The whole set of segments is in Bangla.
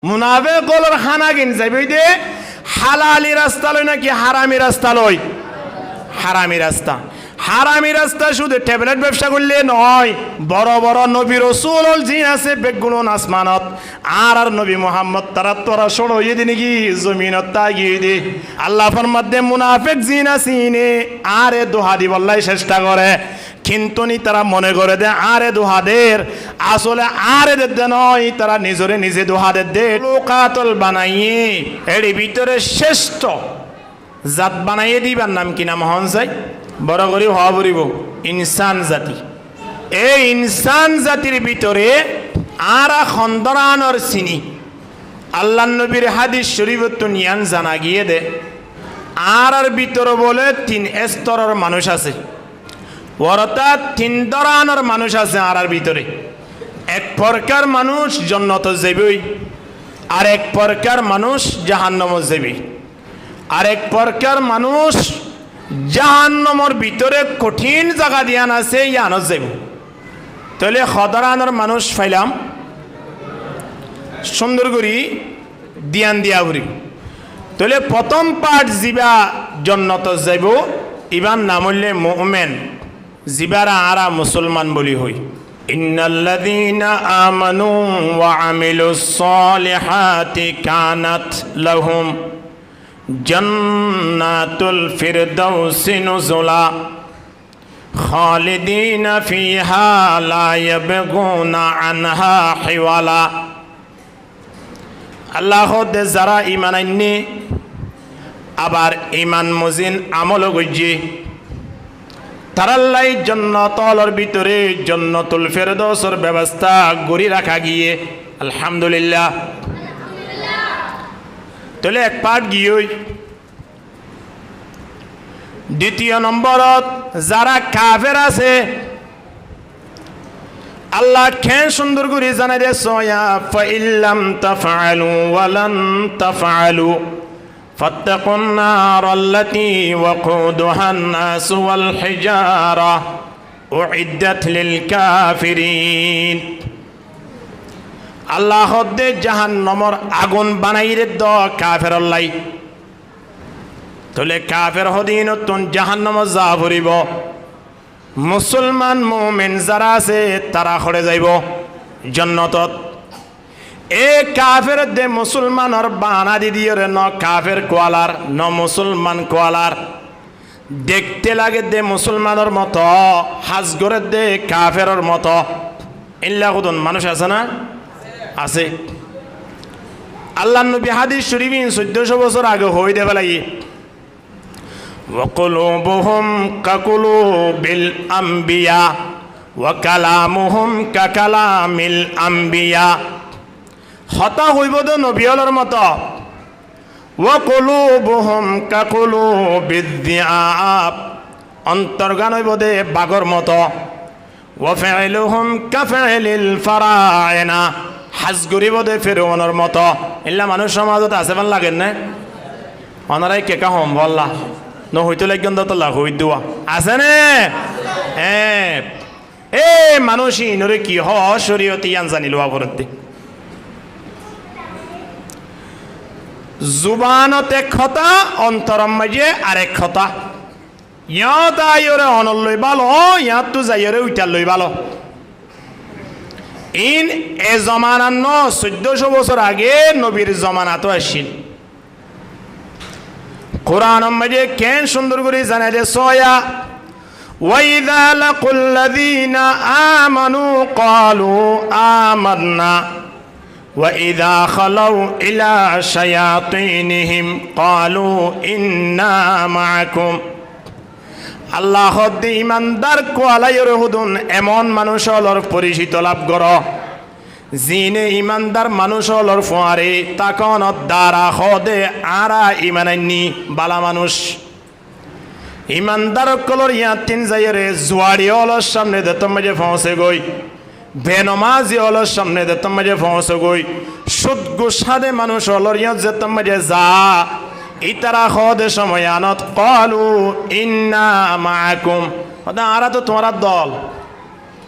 মুনাফিক গলর খানা কিন যাইবে দে হালালি রাস্তা লই নাকি হারামি রাস্তা লই? হারামি রাস্তা। হারামি রাস্তা শুধু ট্যাবলেট ব্যবসা করলে নয়, বড় বড় নবী রাসূল জিন আছে বেগুন আসমানত আর নবী মুহাম্মদ তারা তোরা সরো ইদি নাকি জমিনত তাগিয়ে দে। আল্লাহ ফরমাতে মুনাফিক জিন আসিনে আরে দোহা দি বললাই চেষ্টা করে, কিন্তু নি তারা মনে করে দে আরে দোহাদের আসলে আরে দে নয়, তারা নিজরে নিজে দোহাদের দে লোকাতল বানাইয়ে এর ভিতরে শ্রেষ্ঠ জাত বানাইয়ে দিবার নাম কি নাম হন যায় বড় করে হওয়া বলিব ইনসান জাতি। এই ইনসান জাতির ভিতরে আর খন্দরানর চিনি আল্লাহ নবীর হাদিস শরীফত নিয়ান জানা গিয়ে দে আর ভিতরে বলে তিন স্তরের মানুষ আছে, অর্থাৎ তিন ধরনের মানুষ আছে আর ভিতরে। এক প্রকার মানুষ জান্নাত যাবে, আর এক প্রকার মানুষ জাহান্নামে যাবে, আর এক প্রকার মানুষ জাহান্নামের ভিতরে কঠিন জায়গা দিয়ান আছে ইয়ানত যাইব। তাহলে খদরানোর মানুষ ফাইলাম সুন্দর করি দিয়ান দিয়া করি। তাহলে প্রথম পার্ট জিবা জান্নাত যাইব, ইবার নাম হইলে মুমিন, জিবারা আরা মুসলমান বলি হই। ইন্নাল্লাযীনা আমানু ওয়া আমিলুস সালিহাতি কানাত লাহুম জান্নাতুল ফিরদাউসি নুজুলা খালিদিনা ফিহা লা ইয়াবগুনা আনহা হিওয়ালা। আল্লাহ দে যারা ঈমান আননি আবার ঈমান মুজিন আমল গজ্জি তারাল্লাই জান্নাতুল ভিতরে জান্নাতুল ফিরদাউসের ব্যবস্থা গড়ি রাখা গিয়ে আলহামদুলিল্লাহ। তাহলে এক পার্ট গিয়ে দ্বিতীয় নম্বরত যারা কাফের আছে আল্লাহ খেন সুন্দর করে জানাই দে সয়া ফাইল্লাম তাফআলু ওয়ালান তাফআলু ফাত্তাকুন নারাল্লাতী ওয়াকুদুহান নাস ওয়াল হিজারা উইদ্দাত লিল কাফিরিন। আল্লাহ দে জাহান্নামের আগুন বানাইরে দ কাফের লাই। তাহলে কাফের হদিন তুন জাহান্নামে যা ভরিব, মুসলমান মুমিন যারা আছে তারা খড়ে যাইব জান্নাতত। এ কাফের দে মুসলমানের বানা দি দিয়ে ন কাফের কোয়ালার ন মুসলমান কোয়ালার দেখতে লাগে দে মুসলমানের মতো, হাজগরের দে কাফের মতো। ইল্লা কুদন মানুষ আছে না? আছে। আল্লাহ নবী হাদিস শরীফ 1400 বছর আগে হই দেবে লাগে ওয়াকুলুবুহুম কাকুলুবিল আম্বিয়া ওয়া কালামুহুম কাকালামিল আম্বিয়া। হতা হইব তো নবীর মতো, ওয়াকুলুবুহুম কাকুলুবিদ্দিআব অন্তর্গান হইব দে বাগর মতো, ওয়া ফাইলুহুম কাফাইলিল ফারায়না হাজগরিব দে ফেরওয়ানের মতো। এলা মানুষ সমাজত আছে ভাল লাগেন না? অনারাই কেকা হম বললা ন হইতো লাগেন তো লাখ হই দেওয়া আছে নে? হ্যাঁ, এ মানুষই নরে কি হ শরীয়তে ইয়ান জানিল আপরতে জুবানত এক কথা অন্তরম মাঝে আরেক কথা। ইয়াত আইরে অনল লই ভালো, ইয়াত তো যাইরে উইটার লই ভালো। ইন এ জমানার 1400 বছর আগে নবীর জমানা তো আসছিল। কোরআন মাঝে কেন সুন্দর করে জানাই দে সয়া ওয়াইযা লাকুল্লাযীনা আমানু ক্বালু আমান্না ওয়াইযা খালাউ ইলা শায়াতিনহিম ক্বালু ইন্না মাআকুম। আল্লাহ দে ইমানদার কোয়ালাইর হুদুন এমন মানুষ হলর পরিচিত লাভ কর জিনে ইমানদার মানুষ হলর ফোয়ারে তাকন দ্বারা হদে আরা ইমানান্নি বালা মানুষ। ইমানদার কলর ইয়া তিন যাইরে জুয়ারি হলর সামনে দেতম মাঝে পৌঁছে গই, বেনমাজি হলর সামনে দেতম মাঝে পৌঁছে গই, সুদ গুসাদে মানুষ হলর ইয়া যেতম মাঝে যা ইতারা হদে সময় আনত ক্বালু ইন্না মাআকুম। আরা তো তোমার দল।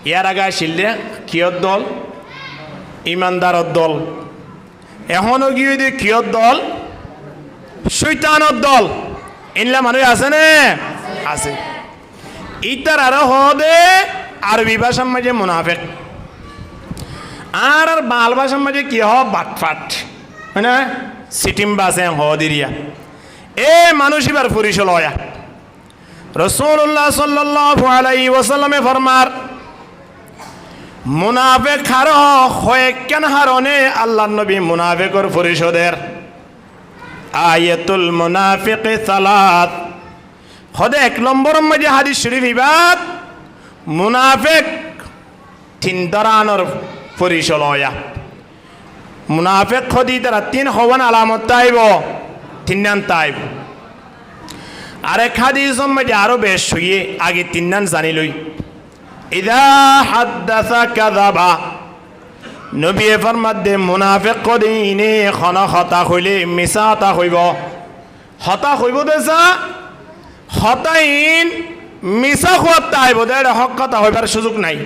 ইয়ার আগে আসিলে কিয়র দল? ইমানদারর দল। এখনো গিয়ে দি কিয়র দল শৈতানের দল ইনলা মানুষ আছে না আছে ইতার আর হদে আরবি ভাষার মাঝে মুনাফেক আর বাল ভাষার মাঝে কি হ বাটফাট মানে সিটিম বাসে হদিরিয়া এ মানুষ এবার পরিচয় লয়া রাসূলুল্লাহ সাল্লাল্লাহু আলাইহি ওয়াসাল্লামে ফরমার মুনাফিক হার হয় কেন হারনে আল্লাহর নবী মুনাফিকর পরিষদের আয়াতুল মুনাফিক সালাত খোদে এক নম্বর মধ্যে হাদিস শরীফ ইবাদ মুনাফিক তিন ধরনের পরিচয় লয়া মুনাফিক খদি তারা তিন হওয়ান আলামত তাইব তিন নাম তাইব আরেক হাদিস মধ্যে আরো বেশ হইয়ে আগে তিন নাম জানি লই ইদা হাদ্দাসা কাযাবা নবী ফরমাদে মুনাফিক কদিনে খনা হতা হইলে মিছা হতা হইব হতা হইব দেসা হতাইন মিছা খোয়াত তাইব দে হক কথা হইবার সুযোগ নাই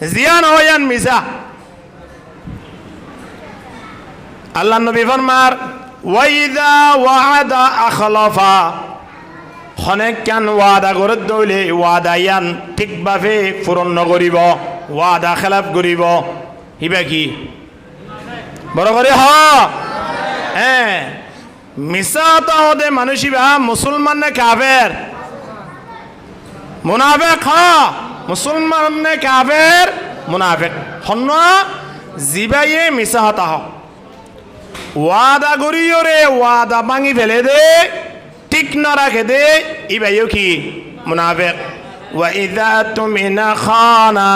জিয়ান হইয়ান মিছা আল্লাহ নবী ফরমার ওয়াইদা ওয়াদা আখলাফা খনেক কেন ওয়াদা করে দইলে ওয়াদা ইয়ান ঠিকভাবে পূরণ নকরিব ওয়াদা খেলাপ করিব হিবা কি বড় করে হ্যাঁ মিছা হতে মানুষ ইবা মুসলমান নে কাফের মুনাফিক মুসলমান নে কাফের মুনাফিক হন্ন জিবাইয়ে মিছা হতা হ ওয়াদা করিও রে ওয়াদা ভাঙি ফেলে দে ঠিক না রাখে দে ইবাইও কি মুনাফিক ওয়া ইযা তুমিনা খানা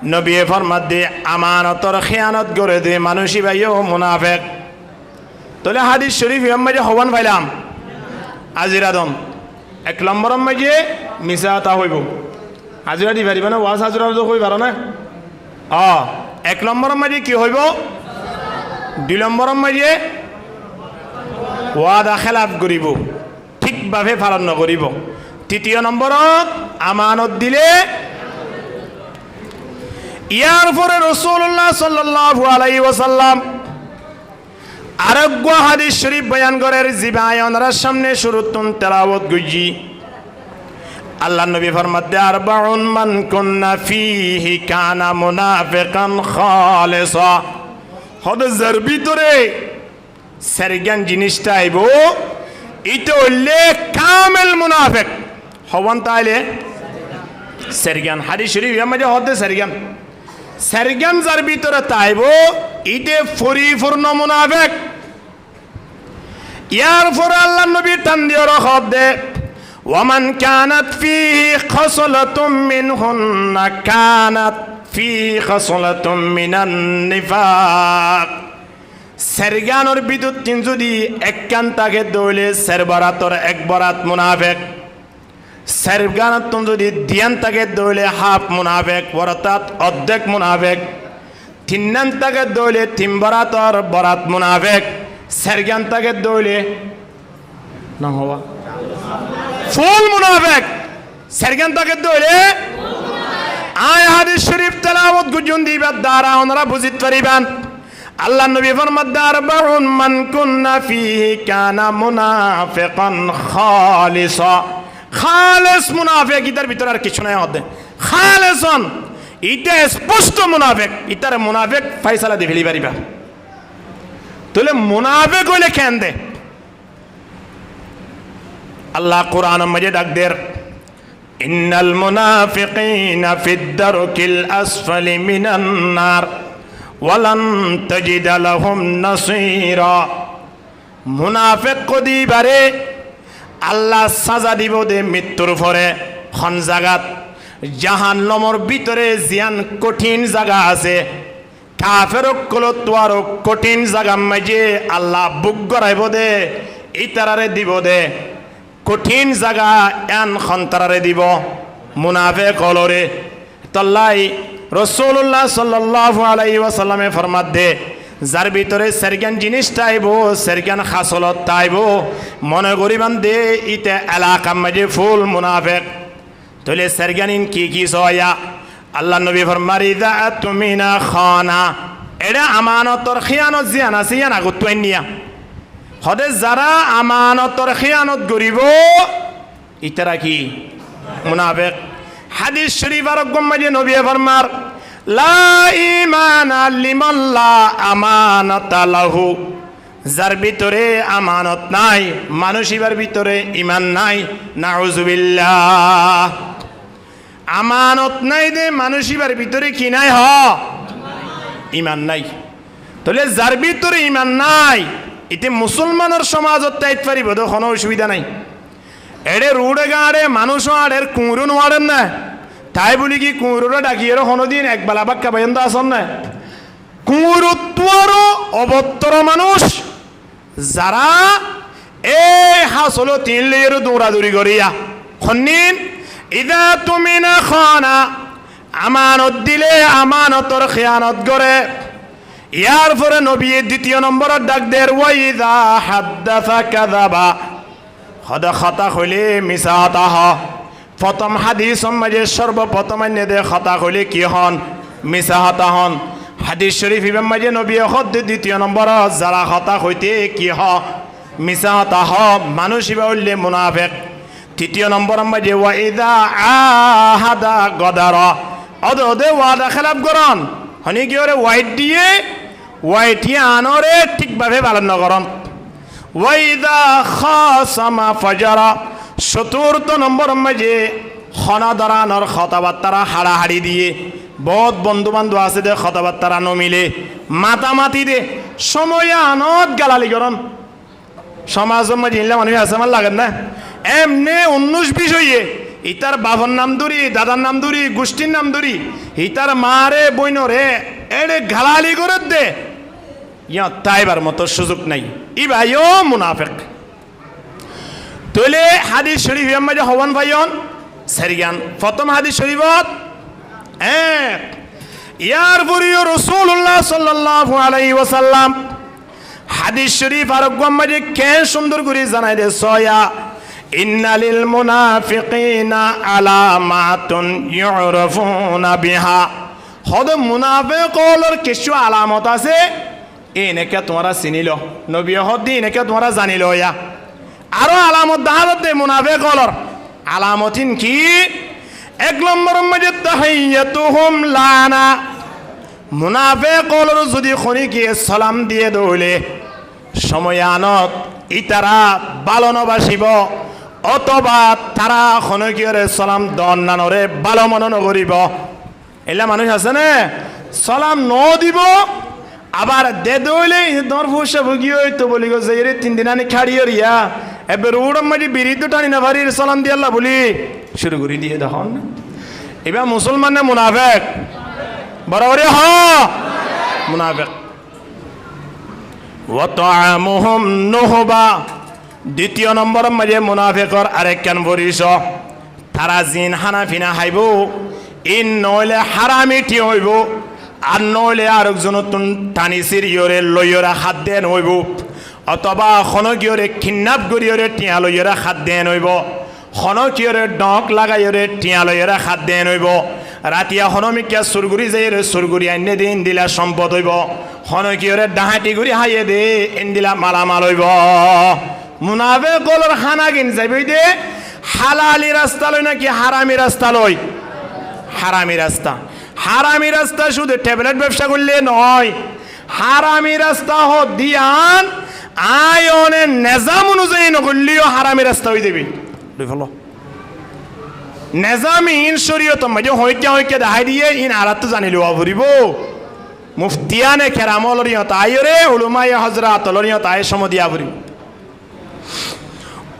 নবী ফরমাত দে আমানতর খেয়ানত করে দে মানুষ ইবাইও মুনাফিক তাহলে হাদিস শরীফ মাঝে হওয়ান পাইলাম আজিরাদম এক নম্বর মাঝে মিছা তা হইব হাজিরা দি পারিব না ওয়াজ হাজিরা হই পার না এক নম্বর মাঝে কি হইব দুই নম্বর মাঝে ওয়াদা খেলাফ করিব ঠিকভাবে পালন নকরিব তৃতীয় নম্বরত আমানত দিলে ইয়ার পরে রাসূলুল্লাহ সাল্লাল্লাহু আলাইহি ওয়াসাল্লাম আরোগ্য হাদিস শরীফ বয়ান করের জিবায় ওনার সামনে শুরুতুন তেলাওয়াত গুজি আল্লাহ নবী ফরমাতে আরবাউন মান কুন্না ফিহি কানা মুনাফিকান খালিসা হদজের ভিতরে সেরগান জিনিসটা আইব এটা হইলে কামেল মুনাফিক হওয়ান তাইলে সেরগান হাদিস শরীফ মধ্যে হদে সেরগান সেরগান যার ভিতরে তাইব ইতে পরিপূর্ণ মুনাফিক ইয়ার পরে আল্লাহ নবী টান দিয়ে রখত দে ওয়ামান কানাত ফিহি খাসলাতুম মিনহুন্না কানাত ফি খাসলাতুম মিনান নিফাক সেরগানোর বিদ্যুৎ তিন যদি একখান তাকে দইলে সেরবারাতর এক বরাত মুনাফিক সেরগানত যদি দিয়ান তাকে দইলে হাফ মুনাফিক বরাতাত অর্ধেক মুনাফিক তিনান তাকে দইলে তিন বরাতর বরাত মুনাফিক সেরগান তাকে দইলে না হওয়া ফুল মুনাফিক সেরগান তাকে দইলে আয় হাদিস শরীফ তেলাওয়াত গুজন দিবার দ্বারা ওনারা বুঝিতে পারিবেন আল্লাহ নবী ফরমাত আরবাউন মান কুন্না ফিহি কানা মুনাফিকান খালিসা খালিস মুনাফিক ইতার ভিতর আর কিছু নাই হদে খালিসন ইটা স্পষ্ট মুনাফিক ইতার মুনাফিক ফয়সালা দি ফেলি পারিবা তাহলে মুনাফিক হইলে কেন দে আল্লাহ কোরআন মাঝে ডাক দের ইন্নাল মুনাফিকিনা ফিদ দারকিল আসফালি মিনান নার ওয়ালান তাজিদ লাহুম নাসীরা মুনাফিক কদি বারে আল্লাহ সাজা দিব দে মৃত্যুর পরে খন জাগাত জাহান্নামের ভিতরে জিয়ান কঠিন জায়গা আছে কাফের কলত আর কঠিন জায়গা মাঝে আল্লাহ বুক গড়াইব দে ইতারারে দিব দে কঠিন জায়গা এন খন্তরারে দিব মুনাফিক হলরে তল্লাই রাসূলুল্লাহ সাল্লাল্লাহু আলাইহি ওয়াসাল্লামে ফরমাত দে যার ভিতরে সেরগান জিনিসটা আইব সেরগান খাসলত তাইব মনে করিবান দে ইতে এলাকা মাঝে ফুল মুনাফিক তাহলে সেরগানিন কি সয়া আল্লাহ নবী ফরমার ইযা তুমিনা খানা এটা আমানতর খিয়ানত জিয়ান আছে ইয়ান আগত নিয়া হদে যারা আমানতর খিয়ানত করিব ইতারা কি মুনাফিক। হাদিস শরীফ আর গম্মাজে নবী ফরমার লা ঈমানা লিমান লা আমানাতা লাহু, যার ভিতরে আমানত নাই, মানুষিবার ভিতরে ইমান নাই, নাউজুবিল্লাহ। আমানত নাই দে মানুষিবার ভিতরে কি নাই ইমান নাই। তাহলে যার ভিতরে ইমান নাই এতে মুসলমানের সমাজত তাইত পারিব তো কোনো অসুবিধা নাই। এড়ে রুড়ে গাড়ে মানুষ আড়ের কুঁড়ো নোয়ারেন না, তাই বলি কি কুঁড়োরা ডাকিয়ে কোনোদিন একবেলা বাক্কা পর্যন্ত আসন না। কুঁড়োত্বরও অবত্তর মানুষ যারা এই হাসলো তিন লেয়ের দৌড়াদৌড়ি করিয়া খন্নিন ইদা তুমি না খানা আমানত দিলে আমানতর খেয়ানত করে। ইয়ার পরে নবী দ্বিতীয় নম্বরের ডাক দের ওয়াইদা হাদ্দাসা কাযাবা, হদা খাতা হইলে মিছা হতা হ। প্রথম হাদিস মাঝে সর্বপ্রথম দে খাতা হইলে কি হন মিছা হতা হন। হাদিস শরীফ ইমাম মাঝে নবী হদ দ্বিতীয় নম্বর যারা হতা হইতে কি হ মিছা হতা হ মানুষ ইবা হইলে মুনাফিক। তৃতীয় নম্বর মাঝে ওয়াইদা আহাদা গদারা, অদে ওয়াদা খেলাপ করন হনি কি ওরে ওয়াইট দিয়ে ওয়াইটিয়ে আনরে ঠিকভাবে পালন নকরন। ওয়াইদা খাসামা ফাজারা, চতুর্থ নম্বর মাঝে খনা দাঁড়ানোর কথাবার্তারা হাড়াহাড়ি দিয়ে বহুত বন্ধু বান্ধব আছে দে কথাবার্তারা নমিলে মাতামাতি দে সময় আনত গালালি করন। সমাজের মাঝে ইনলে মানুষ আছে আমার লাগেন না এমনি 19-20 হইয়ে ইতার বাবার নাম ধরি, দাদার নাম ধরি, গোষ্ঠীর নাম ধরি, ইতার মারে বইনরে এড়ে গালালি করে দে ইয়া তাইবার মতো সুযোগ নাই। ই ভাইও মুনাফিক। তইলে হাদিস শরীফ মাঝে হওয়ান ভাইয়ন সারিগান প্রথম হাদিস শরীফত ইয়ার পরিও রাসূলুল্লাহ সাল্লাল্লাহু আলাইহি ওয়াসাল্লাম হাদিস শরীফ আর মাঝে কে সুন্দর করে জানাই দে সয়া ইন্নালিল মুনাফিকিনা আলামাতুন ইউরাফুনা বিহা। হদ মুনাফিকর কিছু আলামত আছে এনেকে তোমরা চিনিল নবী হদ এনেকে তোমরা জানিল ইয়া আরো আলামত দাহালত দে মুনাফিকর আলামতিন কি। এক নম্বর মাঝে তাহিয়াতুহুম লানা, মুনাফিকর যদি খনিকে সালাম দিয়ে দৌলে সময় আনত ইতারা ভালো নবাসিব অথবা তারা খনকিয়রে সালাম দন নানরে ভালো মন নকরিব। এলা মানুষ আছে না সালাম ন দিব আবার দে দইলে দর ফুসা ভুগি হইতো বলি গো যে রে 3 দিন আনি খাড়িয়ে রিয়া এবার উড়ম মাঝে বিরিদ টানি না ভারির সালাম দিয়ে আল্লাহ বলি শুরু করে দিয়ে দেখুন। এবার মুসলমান না মুনাফিক বরাবরে হ মুনাফিক। ওয়া তাআমুহুম নুহবা, দ্বিতীয় নম্বর মাঝে মুনাফিকর আরেকখান বরিস তারা জিন হানাফিনা হাইব ইন নইলে হারামিটি হইব আর নইলে আরেকজন টানি সিরিয়রে লইয়রা হাত দেন হইব অথবা খনকিয়রে কিডন্যাপ করিয়রে টিয়া লইয়রা হাত দেন হইব খনকিয়রে ডক লাগাইয়রে টিয়া লইয়রা হাত দেন হইব রাতিয়া হনমিকিয়া সুরগুড়ি যাই সুরগুড়ি আইনে দিন দিলা সম্পদ হইব খনকিয়রে ডাহাটি গুড়ি হাইয়ে দে এন দিলা মালামাল হইব। মুনাফিকর খানা কিন যাইবই দে হালালি রাস্তা লই নাকি হারামি রাস্তা লই হারামি রাস্তা। হারামি রাস্তা শুধু ট্যাবলেট ব্যবসা করলে নয়, হারামি রাস্তা হোক দিয়ান আয়নের নিজাম অনুযায়ী নকরলেও হারামি রাস্তা হয়ে যাবে। ফলো নেজামিন শরীয়ত মাঝে হইকে দেখাই দিয়ে ইন আরাত জানিল ফুরিব মুফতিয়ানে কেরামলরিয়ত আইরে উলুমায়ে হজরত লরিয়ত আয় সমদিয়া ফুরিব।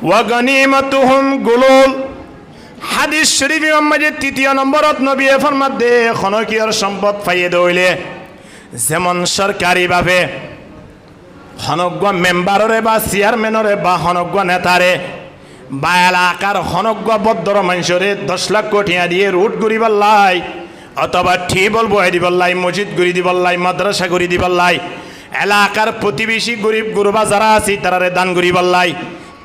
ওয়া গনিমাতুহুম গুলুল, হাদিস শরীফ মাঝে তৃতীয় নম্বরত নবী ফরমাত দে খনকিয়র সম্পদ পাইয়ে দইলে যেমন সরকারিভাবে হনজ্ঞ মেম্বাররে বা চেয়ারম্যানরে বা হনজ্ঞ নেতারে বা এলাকার হনজ্ঞ বদ্ধর মানুষরে 10 লাখ কোটিয়া দিয়ে রুট গড়ি পাল্লাই অথবা টিবল বহাই দিবল্লাই মসজিদ গড়ি দিবল্লাই মাদ্রাসা গড়ি দিবল্লাই এলাকার প্রতিবেশী গরিব গুরবা যারা আছে তারারে দান গড়ি পাল্লাই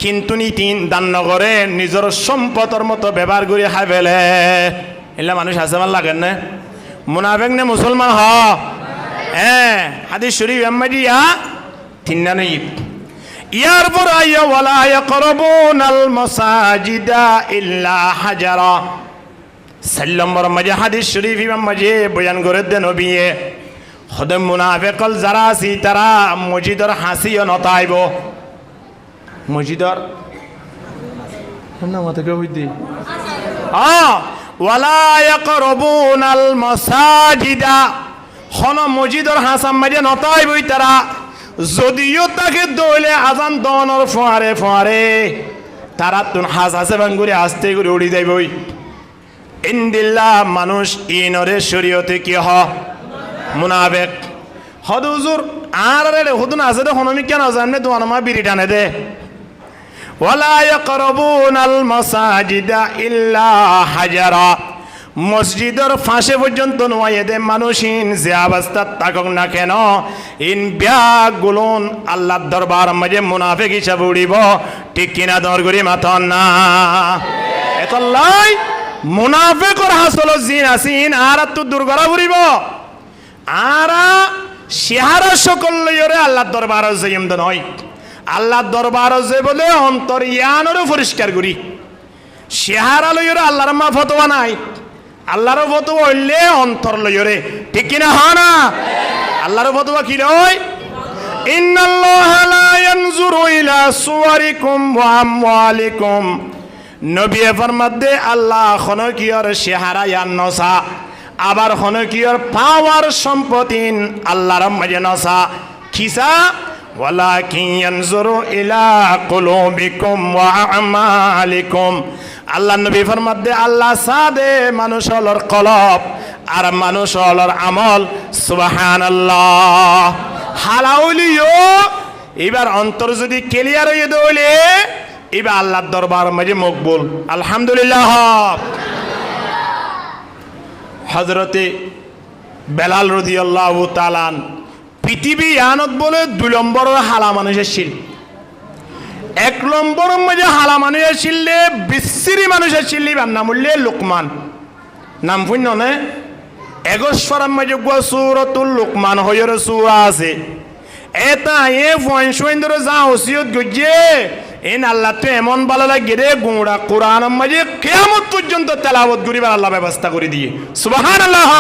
কিন্তু নিতিন দান নগরে নিজের সম্পদের মতো ব্যবহার করে খাই ফেলে। এলা মানুষ আছে আমার লাগেন না মুনাফিক নে মুসলমান হ হ্যাঁ হাদিস শরীফ আম্মাদিয়া তিন্নানই ইয়ার পর আইয়া ওয়ালা ইয়াকরাবুনাল মাসাজিদা ইল্লা হাজারা সাল্লাল্লাহু মাঝে হাদিস শরীফ ইমাম মাঝে বয়ান করে দেন নবিয়ে খদম মুনাফিকল যারা আছে তারা মসজিদের হাসিও নতাইব মসজিদের না মাথা কে হইদি ওয়ালা ইয়াকরাবুনাল মাসাজিদা খন মসজিদের হাসাম মাঝে নতাইবই তারা যদিও তাকে দইলে আজান দনের ফোয়ারে ফোয়ারে তারা তুন হাস হাসে বাঙ্গুরি আস্তে করে উড়ি যাইবই ইনদিল্লাহ মানুষ ইনরে শরীয়তে কি হ মুনাফিক হদুজুর আর রে হুদুন আছে দে হনমি কেন জাননে তো আনমা বিড়ি টানে দে ওয়ালা ইয়াকরাবুনাল মাসাজিদা ইল্লা হাজারা মসজিদের ফাঁসে পর্যন্ত নোয়াইয়ে দে মানুষিন যে অবস্থা থাকুক না কেন ইন ব্যাগুলন আল্লাহর দরবার মাঝে মুনাফিক হিসাবে উড়িব ঠিক কিনা দরগরি মাথন না এতলাই মুনাফিকর হাসল জিন আসিন আর তো দুর্গরা উড়িব আর সিহারা সকল লইরে আল্লাহর দরবার যাইম দন হয় আল্লাহর দরবার যে বলে অন্তর ইয়ানরে পরিষ্কার করি সিহারা লইরে আল্লাহর মা ফতোয়া নাই আল্লাহর ফতোয়া হইলে অন্তর লইরে ঠিক কিনা হয় না আল্লাহর ফতোয়া কি লয় ইন্নাল্লাহা লা ইয়ানজুরু ইলা সুওয়ারিকুম ওয়া আমওয়ালিকুম নবী ফরমাতে আল্লাহ খনকিয়র সিহারা ইয়ান নসা আবার খনকিয়র পাওয়ার সম্পত্তিন আল্লাহর মাঝে নসা খিসা ওয়ালাকিন ইয়ানজুরু ইলা কুলুবিকুম ওয়া আমালিকুম আল্লাহ নবী ফরমাতে আল্লাহ সাদে মানুষ হলর কলব আর মানুষ হলর আমল সুবহানাল্লাহ হালাউলিও এবার অন্তর যদি ক্লিয়ার হয়ে দইলে এবার আল্লাহর দরবার মাঝে মকবুল আলহামদুলিল্লাহ হযরতে বেলাল রাদিয়াল্লাহু তাআলা পৃথিবী আনত বলে 2 নম্বরের হালা মানুষের ছিল 1 নম্বরের মাঝে হালা মানুষের ছিলে বিশ্রী মানুষের ছিল নাম হইলে লোকমান নাম শুন না এগস্বরের মাঝে সূরাতুল লোকমান হইর সূরা আছে এটা এ ফয়ন ধরে যা ওসিয়ত গজে এন আল্লাহ তো এমন ভালো লাগে রে গুঁড়া কোরআনের মাঝে কিয়ামত পর্যন্ত তেলাওয়াত করিবার আল্লাহ ব্যবস্থা করে দিয়ে সুবহানাল্লাহ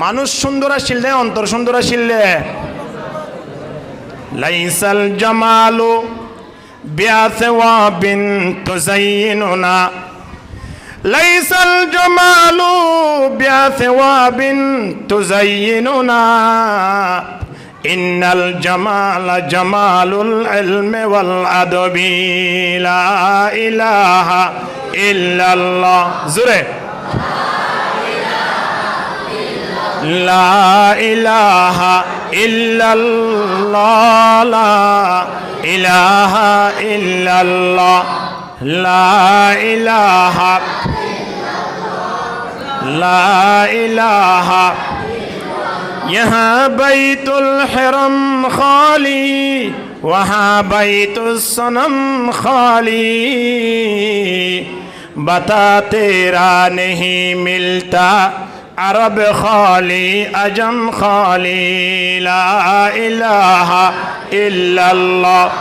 মানুষ সুন্দর আসিলে অন্তর সুন্দর আসিলে লাইসাল জামালু বিআসওয়াবিন তুযায়িনুনা লাইসাল জামালু বিআসওয়াবিন তুযায়িনুনা ইন্নাল জামালা জামালুল ইলমি ওয়াল আদবি লা ইলাহা ইল্লাল্লাহ জোরে লা ইলাহা ইল্লাল্লাহ লা ইলাহা ইল্লাল্লাহ লা ইলাহা লা ইলাহা यहाँ बैतुल हरम खाली वहाँ बैतुल सनम खाली बता तेरा नहीं मिलता अरब खाली अजम खाली ला इलाहा इल्लल्लाह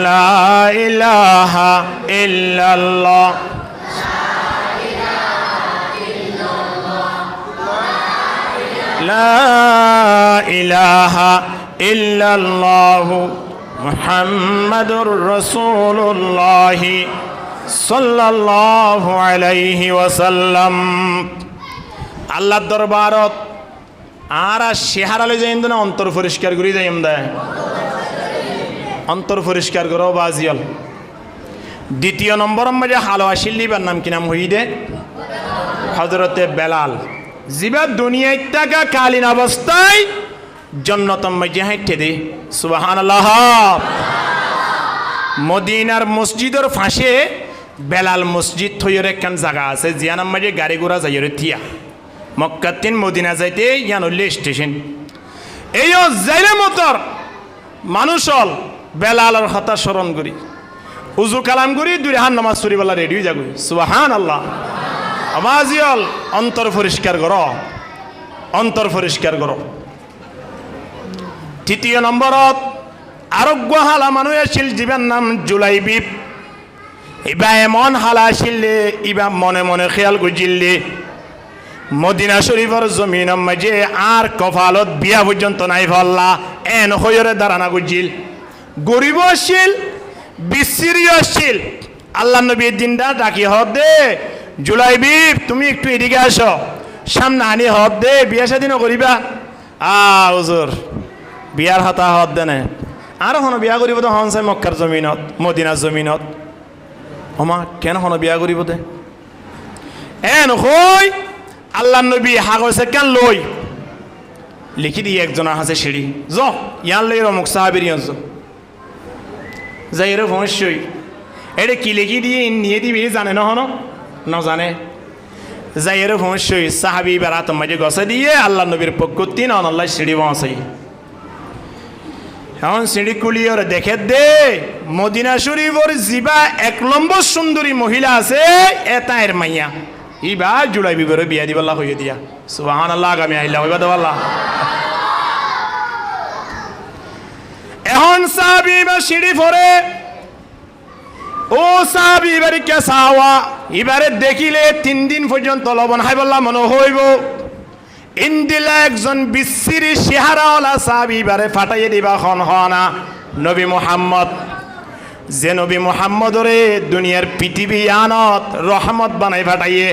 ला इलाहा इल्लल्लाह ला इलाहा इल्लल्लाह मुहम्मदुर रसूलुल्लाह सल्लल्लाहु अलैहि वसल्लम আল্লাহর দরবারত আর শেহারালে যাইম না অন্তর পরিষ্কার করি যাইম দে অন্তর পরিষ্কার করো বাজিয়াল দ্বিতীয় নম্বর মাঝে হালো আসিল্লিবার নাম কি নাম হইদে হযরতে বেলাল জিবা দুনিয়ায় টাকা কালীন অবস্থায় জন্নতম মাঝে হাইটে দে সুবহানাল্লাহ মদিনার মসজিদের ফাঁসে বেলাল মসজিদ থইয়ের একখান জায়গা আছে জিয়ানাম মাঝে গাড়ি ঘোড়া যাইরে থিয়া মক্কাতিন মদিনা যাইতে ইয়ান হইলে স্টেশন এইও যাইলে মতর মানুষ হল বেলালের কথা স্মরণ করি উজু কালাম করি দুই হান নামাজ পড়ি বলা রেডি হয়ে যাবো সুবহানাল্লাহ আবাজিয়াল অন্তর পরিষ্কার করো অন্তর পরিষ্কার করো তৃতীয় নম্বরত আরোগ্য হালা মানুষ আছিল জীবের নাম জুলাইবিব ইবা এমন হালা আসিলে ইবা মনে মনে খেয়াল গুজিলে মদিনা শরীফের জমিন মাঝে আর কপালত বিয়া পর্যন্ত নাই ফল্লা এন হইরে দাঁড়ানা গুজিল গরিব আসছিল বিশ্রিও আসছিল আল্লাহ নবী দিনটা ডাকি হব দে জুলাইবিব তুমি একটু এদিকে আসো সামনে আনি হব দে বিয়া শাদিনও করিবা হুজুর বিয়ার হতা হত দে না আর হনো বিয়া করিব তো হন চাই মক্কার জমিনত মদিনার জমিনত হমা কেন হনো বিয়া করিব দে এন হই আল্লাহ নবী হাগজে কেন লই লিখি দিয়ে একজনের হাতে সিঁড়ি য ইয়ান লই রমুক সাহাবির যাই এর ভবিষ্যই এটা কি লিখি দিয়ে নিয়ে দিবি জানে না হনো না জানে যাই এর ভবিষ্যই সাহাবি বেড়াত মাঝে গছে দিয়ে আল্লাহ নবীর পক্ষ তিন আল্লাহ সিঁড়ি বসাই এখন সিঁড়ি কুলিয়র দেখে দে মদিনা শরীফর জিবা 1 নম্বর সুন্দরী মহিলা আছে এটা এর মাইয়া ইবা জুলাইবিবের বিয়া দিবাল্লাহ হইয়ে দিয়া সুবহানাল্লাহ আগামী আইলা হইবা দেওয়াল্লাহ এখন সাহাবি বা সিঁড়ি ফরে ও সাহাবি এবারে কেসাওয়া এবারে দেখিলে 3 দিন পর্যন্ত লবণ হাই বললাম মনে হইব ইন্দিলা একজন বিশ্রী চেহারাওয়ালা সাহাবি এবারে ফাটাইয়ে দিবা খন হনা নবী মুহাম্মদ যে নবী মুহাম্মদরে দুনিয়ার পৃথিবী আনত রহমত বানাই ফাটাইয়ে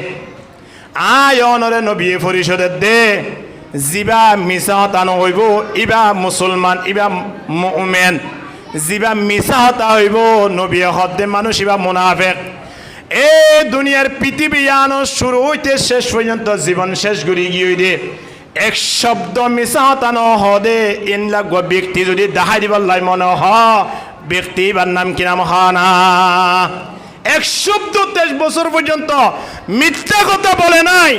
আয় অনরে নবী পরিষদের দে জিবা মিছা হতানো হইব ইবা মুসলমান ইবা মুমিন জিবা মিছা হতা হইব নবী হদ্দে মানুষ ইবা মুনাফিক এ দুনিয়ার পৃথিবী আনো শুরু হইতে শেষ পর্যন্ত জীবন শেষ করি গিয়ে দে এক শব্দ মিছা হতানো হদে ইনলা গো ব্যক্তি যদি দেখাই দিবার লাই মনে হ ব্যক্তি বা নাম কি নাম হানা 123 বছর পর্যন্ত মিথ্যা কথা বলে নাই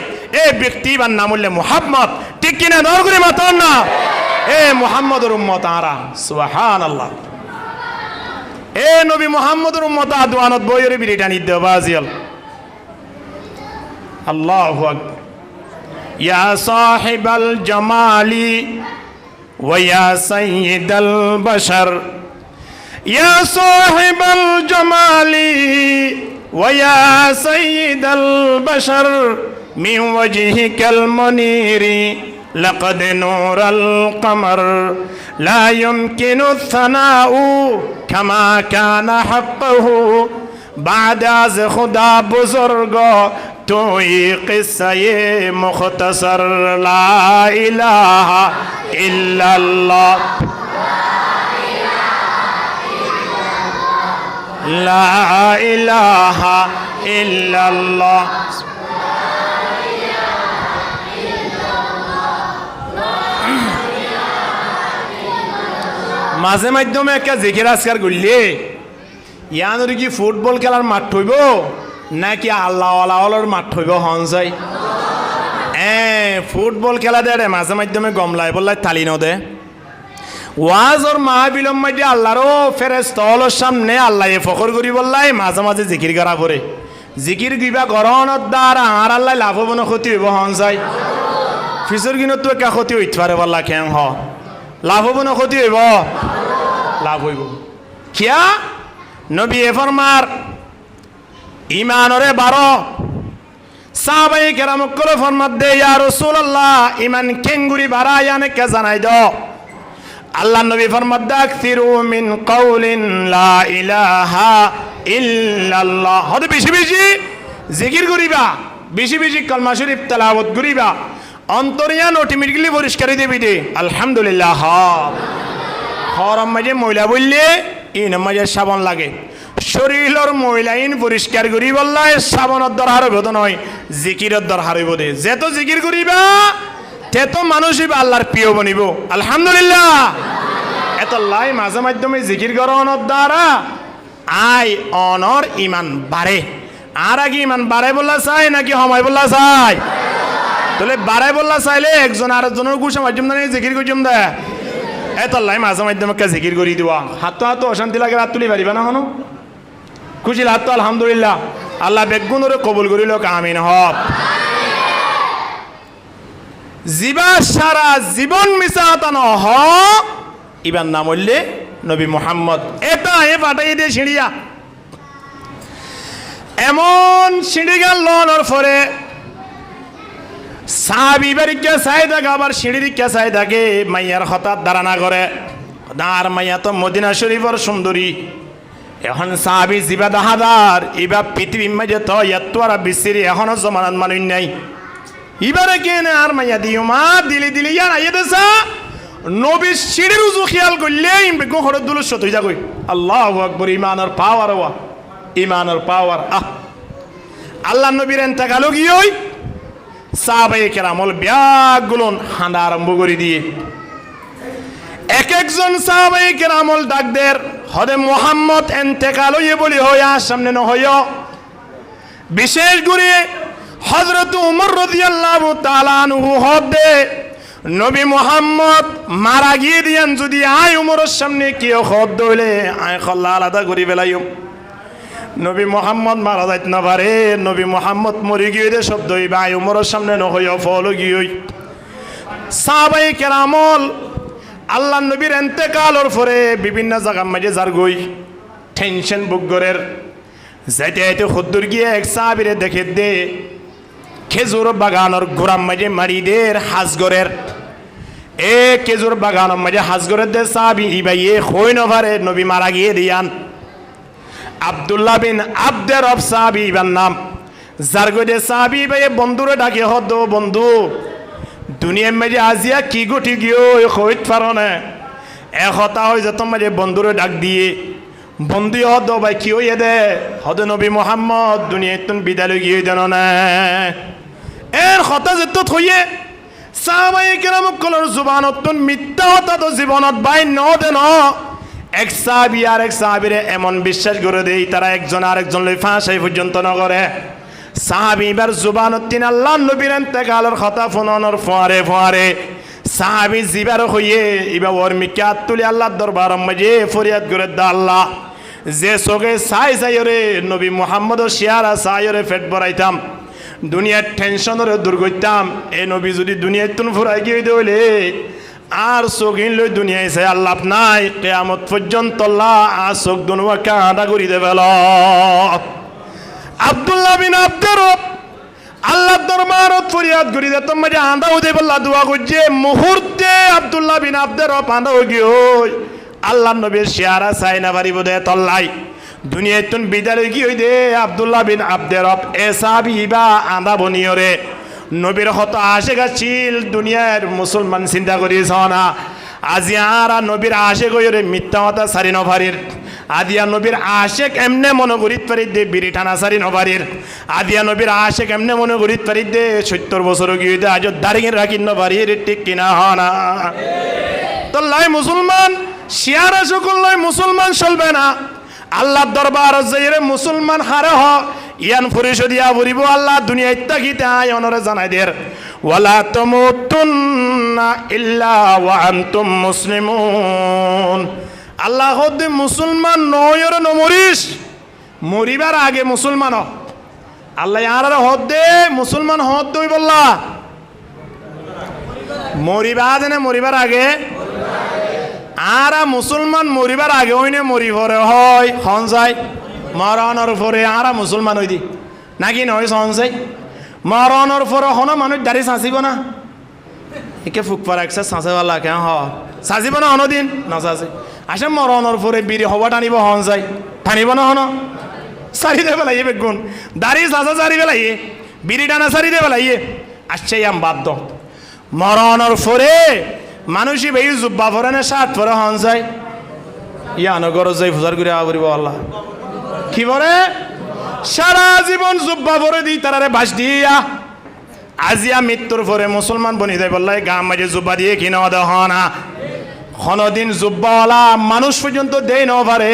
এ ব্যক্তি বা নাম হলে মুহাম্মদ ঠিক কিনা নরগুরি মাতন না এ মুহাম্মদের উম্মত আরা সুবহানাল্লাহ এ নবী মুহাম্মদের উম্মত আদওয়ানত বইয়ের বিরিটা নিতে বাজিয়াল আল্লাহু আকবার ইয়া সাহিবাল জামালি ওয়া ইয়া সাইয়্যিদাল বাশার يا صاحب الجمال ويا سيد البشر من وجهك المنير لقد نور القمر لا يمكن الثناء كما كان حقه بعد از خدا بزرگ توي قصه مختصر لا اله الا الله لا إله إلا الله মাঝে মাধ্যমে একটা জিকির আজকার করলে ইয়ানোর কি ফুটবল খেলার মাঠ হইব নাকি আল্লাহ আল্লাহর মাঠ হইব হনসাই ফুটবল খেলা দে মাঝে মাধ্যমে গমলাই বললাই তালি নদে ওয়াজর মাহবিলম মাঝে আল্লাহরও ফেরেশতার সামনে আল্লাহ ফখর করি বললাই মাঝে মাঝে জিকির করা পড়ে জিকির গিবা গরণত দ্বারা আর আল্লাহ লাভ হব না ক্ষতি হইব হন যায় ফিসর কিনত তো একা ক্ষতি হইতে পারে বললা কেন হ লাভ হব না ক্ষতি হইব লাভ হইব কিয়া নবী ফরমার ইমানরে 12 সাহাবায়ে কেরাম কলে ফরমাত দে ইয়া রাসূলুল্লাহ ইমান কেঙ্গুরি বাড়ায়ানে কে জানাই দাও আল্লাহ নবী ফরমাত দাকসিরু মিন কাউলিন লা ইলাহা ইল্লাল্লাহ হদে বেশি বেশি জিকির করিবা বেশি বেশি কালমা শরীফ তেলাওয়াত করিবা অন্তরিয়ান অটোমেটিক্যালি পরিষ্কার দেবি দে আলহামদুলিল্লাহ হরম মাঝে ময়লা বললে ইন মাঝে সাবান লাগে শরীরের ময়লা ইন পরিষ্কার করি বললাই সাবানের দরকার হইব তো নয় জিকিরের দরকার হইব দে যেত জিকির করিবা তেতো মানুষই আল্লাহর প্রিয় বনিব আলহামদুলিল্লাহ এত লাই মাঝে মাধ্যমে জিকির করানোর দ্বারা আই অনর ইমান বাড়ে আর আগে ইমান বাড়াই বললা চাই নাকি সময় বললা চাই তাহলে বাড়াই বললা চাইলে একজন আরেকজনের গুছা মাধ্যম না জিকির করছম দে এত লাই মাঝে মাধ্যমে জিকির করি দিবা হাত হাত অশান্তি লাগে রাত তুলি পারিবা না হনো খুশি লাগতো আলহামদুলিল্লাহ। আল্লাহ বেগুনরে কবুল করিল, আমিন হক। জিবা সারা জীবন মিছা হতানো হ ইবার নাম হইলে নবী মুহাম্মদ। এটা এ পাঠাই দিয়ে সিঁড়িয়া এমন সিঁড়ি গান লওয়ার পরে সাহাবী বাড়িকে চাই থাকে, আবার সিঁড়ির কে চাই থাকে, মাইয়ার হঠাৎ ধারণা করে আর মাইয়া তো মদিনা শরীফর সুন্দরী। এখন সাহাবী জিবা দাহাদার এবার পৃথিবীর মাঝে তো এত আর বিশ্রী এখনো জমানাত মানুষ নাই। এবারে কেনে আর মাইয়া দিও মা দিলি দিলি ইয়ার আইয়ে দেসা নবীর সিঁড়ির উজু খেয়াল করলে বেগুন হরদ দুল সত হয়ে যাগই। আল্লাহু আকবার, ইমানের পাওয়ার, ওয়া ইমানের পাওয়ার। আল্লাহ নবীর এন্তেকাল গিয়ে সাহাবায়ে কেরামল ব্যাগগুলোন হাঁদা আরম্ভ করে দিয়ে এক একজন সাহাবায়ে কেরামল ডাকদের হদে মুহাম্মদ এন্তেকাল হইয়ে বলি হইয়া সামনে ন হইয়। বিশেষ করে হযরত উমর রাদিয়াল্লাহু তাআলা আনহু হদে নবী মুহাম্মদ মারা গিয়ে দিয়ান যদি আয় উমরের সামনে কেউ হদ হইলে আয় খল্লা আলাদা করি ফেলাইম। নবী মুহাম্মদ মারা যাইত না পারে, নবী মুহাম্মদ মরি গিয়ে দে শব্দ হইবা আয় উমরের সামনে ন হইয় ফল গিয়ে সাহাবায়ে কেরামল আল্লাহ নবীর এন্তেকালের পরে বিভিন্ন জায়গার মাঝে যার গই টেনশন বুকগরের যাইতে যাইতে খুদ্দুর গিয়ে এক সাহাবীরে দেখে দে খেজুর বাগানের গোড়ার মাঝে মারিদের হাজগরের এ খেজুর বাগানের মাঝে হাজগরের দে সাহাবী ইবাইয়ে হই নভারে নবী মারা গিয়ে দিয়ান। আব্দুল্লাহ বিন আব্দে রব সাহাবী ইবার নাম। যার গদে সাহাবী ইবাইয়ে বন্ধুরে ডাকে হদ বন্ধু দুনিয়ার মাঝে আজিয়া কি গঠি গিয়ে হইত পারো না একতা হয়ে যেত মাঝে বন্ধুরে ডাক দিয়ে বন্ধু হদ ভাই কি হইয়ে দে হদ নবী মুহাম্মদ দুনিয়ায় তুন বিদায় গিয়ে দেন না এর কথা যেত হইয়ে সাহাবায়ে কেরাম কলর জুবানত তুন মিথ্যা হতা তো জীবনত বাই ন দেন। এক সাহাবী আর এক সাহাবীরে এমন বিশ্বাস করে দেই তারা একজন আরেকজন লই ফাঁসাই পর্যন্ত ন করে। সাহাবী এবার জুবানত তিন আল্লাহ নবীর এন্তেকালের কথা ফোনানোর ফোয়ারে ফোয়ারে সাহাবী জিবার হইয়ে এবার ওর মিকাত তুলি আল্লাহর দরবারের মাঝে ফরিয়াদ করে দা আল্লাহ যে চোখে চাই চাই রে নবী মুহাম্মদের শিয়ারা চাই রে পেট ভরাইতাম দুনিয়ার টেনশনরে দূর করতাম এ নবী যদি দুনিয়ায় তুন ফুরাই গিয়ে দইলে আর চোখিন লই দুনিয়ায় চাই আল্লাহ নাই কিয়ামত পর্যন্ত আল্লাহ আর চোখ দুনুয়া কাঁদা করি দেবেল। আব্দুল্লাহ বিন আব্দের আল্লাহ দরবারত ফরিয়াদ করি দে তোর মাঝে আন্দাও দে বল্লা দোয়া করছে মুহূর্তে আব্দুল্লাহ বিন আব্দের আন্দাও গিয়ে আল্লাহ নবীর শিয়ারা চাই না পারিব দে তল্লাই দুনিয়ায় তুন বিদায় গিয়ে দে আব্দুল্লাহ বিন আব্দের এ সাহাবী বা আন্দা বনিয়রে নবীর হত আশে গাছিল দুনিয়ার মুসলমান চিন্তা করিস না আজি আর নবীর আশে গইরে মিথ্যা কথা সারি নভারির আদিয়া নবীর আশেক এমনে মনে করিত পারি দে বিড়ি টানা সারি নভারির আদিয়া নবীর আশেক এমনে মনে করিত পারি দে 70 বছর গিয়ে দে আজ দাঁড়িয়ে রাখি নভারির ঠিক কিনা হনা তো লাই মুসলমান শিয়ারা সকল লাই মুসলমান চলবে না আল্লাহ দরবার যাইরে মুসলমান হারে হ ইয়ান পরিশোধিয়া বলিব আল্লাহ দুনিয়া ইত্যাকিতে আয় অনরে জানাই দের ওয়ালা তামুতুন্না ইল্লা ওয়া আনতুম মুসলিমুন। আল্লাহ হদ্দে মুসলমান নয়রে নমরিস মরিবার আগে মুসলমান আল্লাহ আর হদ্দে মুসলমান হদ দই বললা মরিবা দেনে মরিবার আগে আর মুসলমান মরিবার আগে হইনে মরি পরে হয় হন যায় মরণের পরে আর মুসলমান হই দি নাকি নয় হন যায় মরণের পরে হন মানুষ দাঁড়ি চাঁচিব না একে ফুক পারা একসা চাঁচেবালা কে হ চাঁচিব না হনদিন না চাঁচে আসে মরণের পরে বিড়ি হবা টানিব হন যায় টানিব না হন সারি দে পেলাইয়ে বেগুন দাড়ি চাঁচা সারি পেলাইয়ে বিড়ি টানা সারি দে পেলাইয়ে আসছে আম বাধ্য মরণের পরে মানুষই ভাই জুব্বা পরে না শার্ট পরে হন যায় ইয়ানো গরজ যাই ফুজার করে আবরিব আল্লাহ কি পরে সারা জীবন জুব্বা পরে দিই তারারে বাস দিয়া আজিয়া মৃত্যুর পরে মুসলমান বনি যায় বললাই গাম মাঝে জুব্বা দিয়ে কি নেওয়া দেওয়া হয় না কোনদিন জুব্বাওয়ালা মানুষ পর্যন্ত দেয় না পারে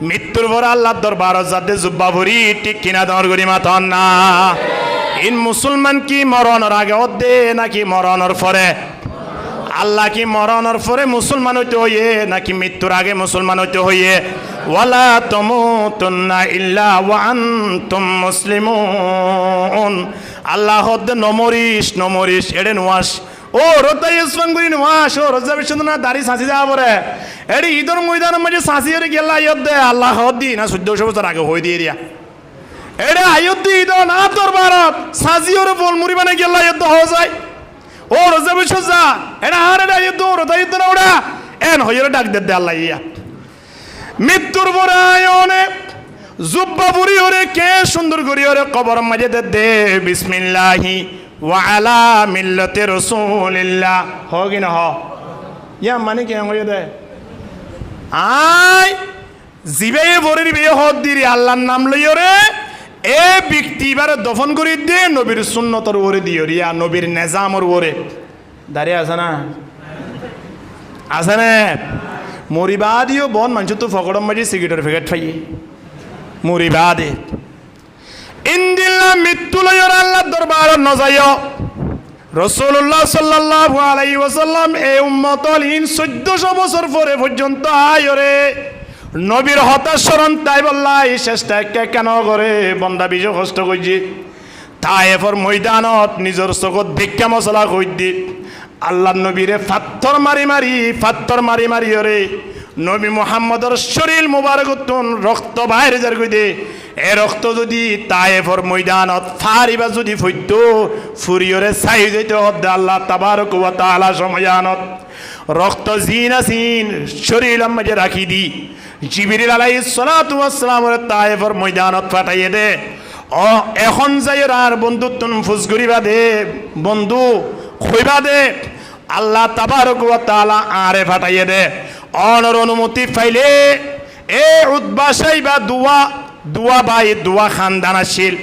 মৃত্যুর পরে আল্লাহর দরবার যাতে জুব্বা ভরি ঠিক কিনা দেওয়ার গরি মাথন না ইন মুসলমান কি মরণের আগে অদে নাকি মরণের পরে আল্লাহ কি মরণের পরে মুসলমান হইতে হইয়ে নাকি মৃত্যুর আগে মুসলমান হইতে হইয়ে ওয়ালা তামুতুন্না ইল্লা ওয়া আনতুম মুসলিমুন। আল্লাহ হদ্দে নমরিস এডে নোয়াস ও রতাই ইসলামগুরি নোয়াস ও রজা বিশ্বনা দাড়ি সাঁচি যাওয়া পরে এডি ঈদর ময়দানের মাঝে সাঁচি এর গেলা ইয়দ্দে আল্লাহ হদ্দি না 1400 বছর আগে হই দিয়ে দিয়া এডে আয়োদ্দি ঈদ না তোর ভারত সাঁচি ওরে বল মুড়ি বানে গেলা ইয়দ্দ হয়ে যায় ও রজা বিশ্ব যা এটা আর এটা ইয়দ্দ রতাই ইয়দ্দ না ওরা এন হইরে ডাক দে আল্লাহ ইয়া মৃত্যুর পরে আয়নে জুব্বা বুড়ি ওরে কে সুন্দর করি ওরে কবর মাঝে দে বিসমিল্লাহি ওয়া আলা মিল্লাতি রাসূলিল্লাহ হোগি না হ ইয়া মানে কে হয়ে দে আই জিবে বরির বিয়ে হদ দিরি আল্লাহর নাম লই ওরে এ ব্যক্তি বারে দফন করি দে নবীর সুন্নতর ওরে দিও রিয়া নবীর নিজামর ওরে দাঁড়িয়ে আছে না মরিবাদিও বন মানুষ তো ফকড়ম মাঝে সিগারেটের প্যাকেট খাইয়ে মরিবাদে ইন্দিল্লা মৃত্যু লয়র আল্লাহ দরবার নজায় রাসূলুল্লাহ সাল্লাল্লাহু আলাইহি ওয়াসাল্লাম এই উম্মতল ইন 1400 বছর পরে পর্যন্ত আয়রে নবীর হতাশ স্মরণ তাই বললা এই চেষ্টা কেন করে বন্দা বিজয় কষ্ট করছি তায়েফর ময়দানত নিজের চকত ভিক্ষা মশলা কই দি আল্লাহ নবীরে ফাত্তর মারি মারি ওরে নবী মুহাম্মদর শরীর মুবারকতুন রক্ত বাইরে যার কই দে এ রক্ত যদি তায়েফর ময়দানত ফারিবা যদি ফইত ফুরিয়রে চাই যাইতে হদ্দে আল্লাহ তাবারক ওয়া তাআলা সময়ানত রক্ত জিনাসিন শরীর মাঝে রাখি দি জিবরিল আলাইহিস সালাতু ওয়াস সালাম তায়েফর ময়দানত পাঠাইয়ে দে ও এখন যাই আর বন্ধুত্ব ফুস করিবা দে বন্ধু কইবা দে আল্লাহ তাবারক ওয়া তাআলা আরে ফাটাইয়ে দে অনর অনুমতি পাইলে এ উতবা সাইবা দুয়া বাই দুয়া খানদান আছিল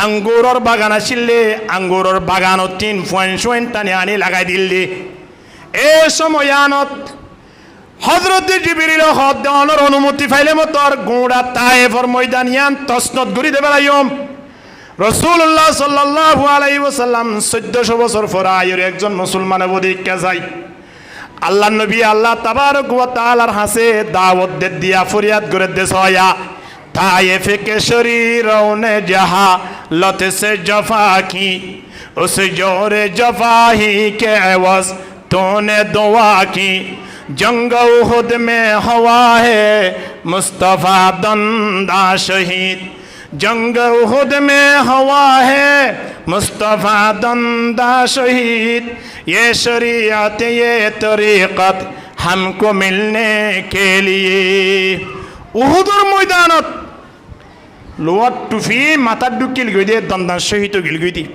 আঙ্গুরর বাগান আছিলে আঙ্গুরর বাগানত 3 টানি আনি লাগাই দিল্লি এ সময়নত হযরত জিবরিল হদ অনর অনুমতি পাইলে মতর গোড়া তায়েফর ময়দানিয়ান তসনত গরি দেবে লাইম রাসূলুল্লাহ সাল্লাল্লাহু আলাইহি ওয়াসাল্লাম 1400 বছর পরে আয়ের একজন মুসলমানের বদিকে যায় আল্লাহ নবী আল্লাহ তাবারক ওয়া তাআলার হাসে দাওয়াত দে দিয়া ফরিয়াদ করে দে সয়া তায়েফে কে শরীরনে জাহা লতে সে জফা কি উস জোরে জফা হি কে এওয়াজ তোনে दुआ की जंग उहुद में हवा है मुस्तफा दंदा शहीद जंग उहुद में हवा है मुस्तफा दंदा शहीद ये शरीयत ये तरीक़त हमको मिलने के लिए उहुदर मैदानत लोअर टुफी माथा डुकिल गई दे दंदा शहीद गिल गई थी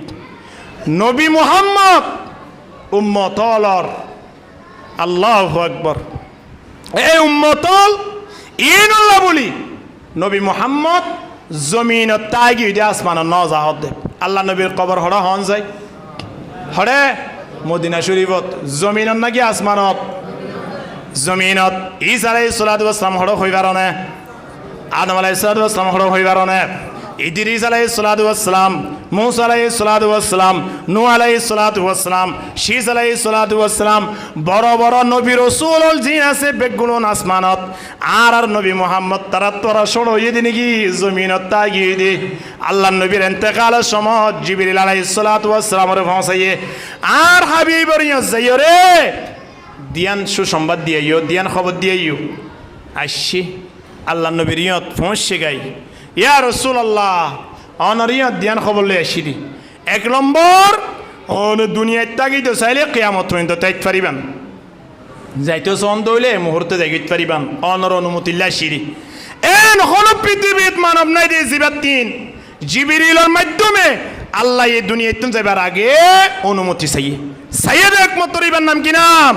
नबी मुहम्मद উম্মতলর আল্লাহু আকবার এই উম্মতল ইনল্লাহ বলি নবী মুহাম্মদ জমিন তাগি দে আসমান নজাহত দে আল্লাহ নবীর কবর হড়া হন যায় হড়ে মদিনা শরীফত জমিনত নাকি আসমানত জমিনত ঈসা আলাইহিস সালাতু ওয়াস সালাম হড় হইবার না আদম আলাইহিস সালাতু ওয়াস সালাম হড় হইবার না ইদ্রিস আলাইহিস সালাতু ওয়াস সালাম মুসা আলাইহিস সালাতু ওয়াস সালাম নূহ আলাইহিস সালাতু ওয়াস সালাম শীস আলাইহিস সালাতু ওয়াস সালাম বড় বড় নবী রাসূল জিন আছে বেগুলো আসমানত আর নবী মুহাম্মদ তারা সরো ইদি নাকি জমিনত তাগি দি আল্লাহর নবীর ইন্তেকালের সময় জিবরিল আলাইহিস সালাতু ওয়াস সালামের পৌঁছাইয়ে আর হাবিবর যাইও রে দিয়ান সুসংবাদ দিয়াইও দিয়ান খবর দিয়াইও আসছি আল্লাহর নবীর ইয়ত পৌঁছে গাই ইয়া রাসূলুল্লাহ অনরিয়া ধ্যান খবর লই আসিদি এক নম্বর অন দুনিয়ায় তাগি তো চাইলে কিয়ামত পর্যন্ত তাইতে পারিবেন যাইতে চন্দ হইলে মুহূর্তে যাইতে পারিবেন অনর অনুমতি লাসিরি এন হল পৃথিবীত মানব নাই দে জিবাতিন জিবরিলের মাধ্যমে আল্লাহ এই দুনিয়াতে যাবার আগে অনুমতি চাইয়ে সাইয়েদ একমাত্র ইবার নাম কি নাম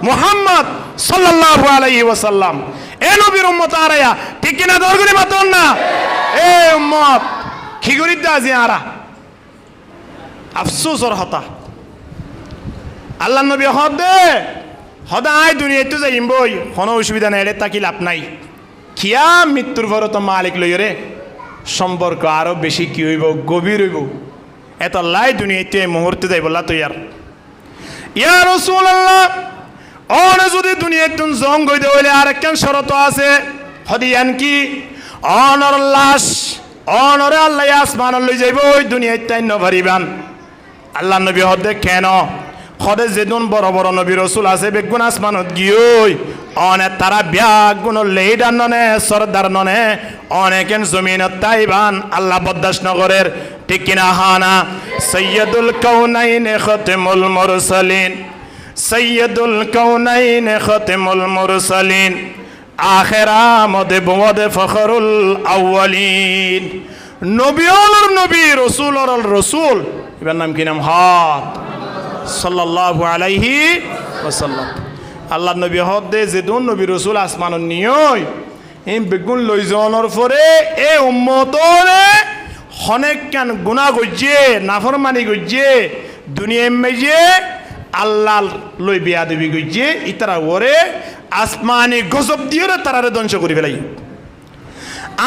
মুহাম্মদ সাল্লাল্লাহু আলাইহি ওয়াসাল্লাম এ নবীর উম্মত আরায়া ঠিক কিনা দরগুনি মাতন না এ উম্মত কি করিতে আজি আরা আফসোসর হতা আল্লাহ নবী হদে হদায় দুনিয়াতে যাইম বই কোনো অসুবিধা নাই রে তাকি লাভ নাই কিয়া মৃত্যুর পর তো মালিক লই রে সম্পর্ক আরো বেশি কি হইব গভীর হইব এত লাই দুনিয়াতে মুহূর্তে যাইব লা তো ইয়া রাসূলুল্লাহ অনে যদি দুনিয়াতে জং গই দে হইলে আর একখান শরত আছে হদিয়ান কি অনর লাশ অনরে আল্লাহ আসমান লই যাইব ওই দুনিয়ায় তাই নভারিবান আল্লাহ নবী হদে কেন হদে যেদিন বড় বড় নবী রসুল আছে বেগুন আসমানত গিয়ে অনে তারা ব্যাগুন লেইডার ননে সরদার ননে অনেকেন জমিনত তাইবান আল্লাহ বদাস নগরের ঠিক কিনা হানা সৈয়দুল কাউনাইন খতেমুল মুরসালিন সৈয়দুল কাউনাইন খতেমুল মুরসালিন আখেরা মদে বোমদে ফখরুল আউয়ালিন নবী অলর নবী রসুল অলর রসুল এবার নাম কি নাম হক সাল্লাল্লাহু আলাইহি ওয়াসাল্লাম আল্লাহ নবী হদে যেদুন নবী রসুল আসমানন নিয়ই এই বেগুন লই যাওয়ার পরে এ উম্মতরে অনেক কান গুনাহ গজ্জে নাফরমানি গজ্জে দুনিয়ায় মেজে আল্লাহ লই বিয়াদবি গজ্জে ইতারা ওরে আসমানি গজব দিয়ে তারারে ধ্বংস করে ফেলাই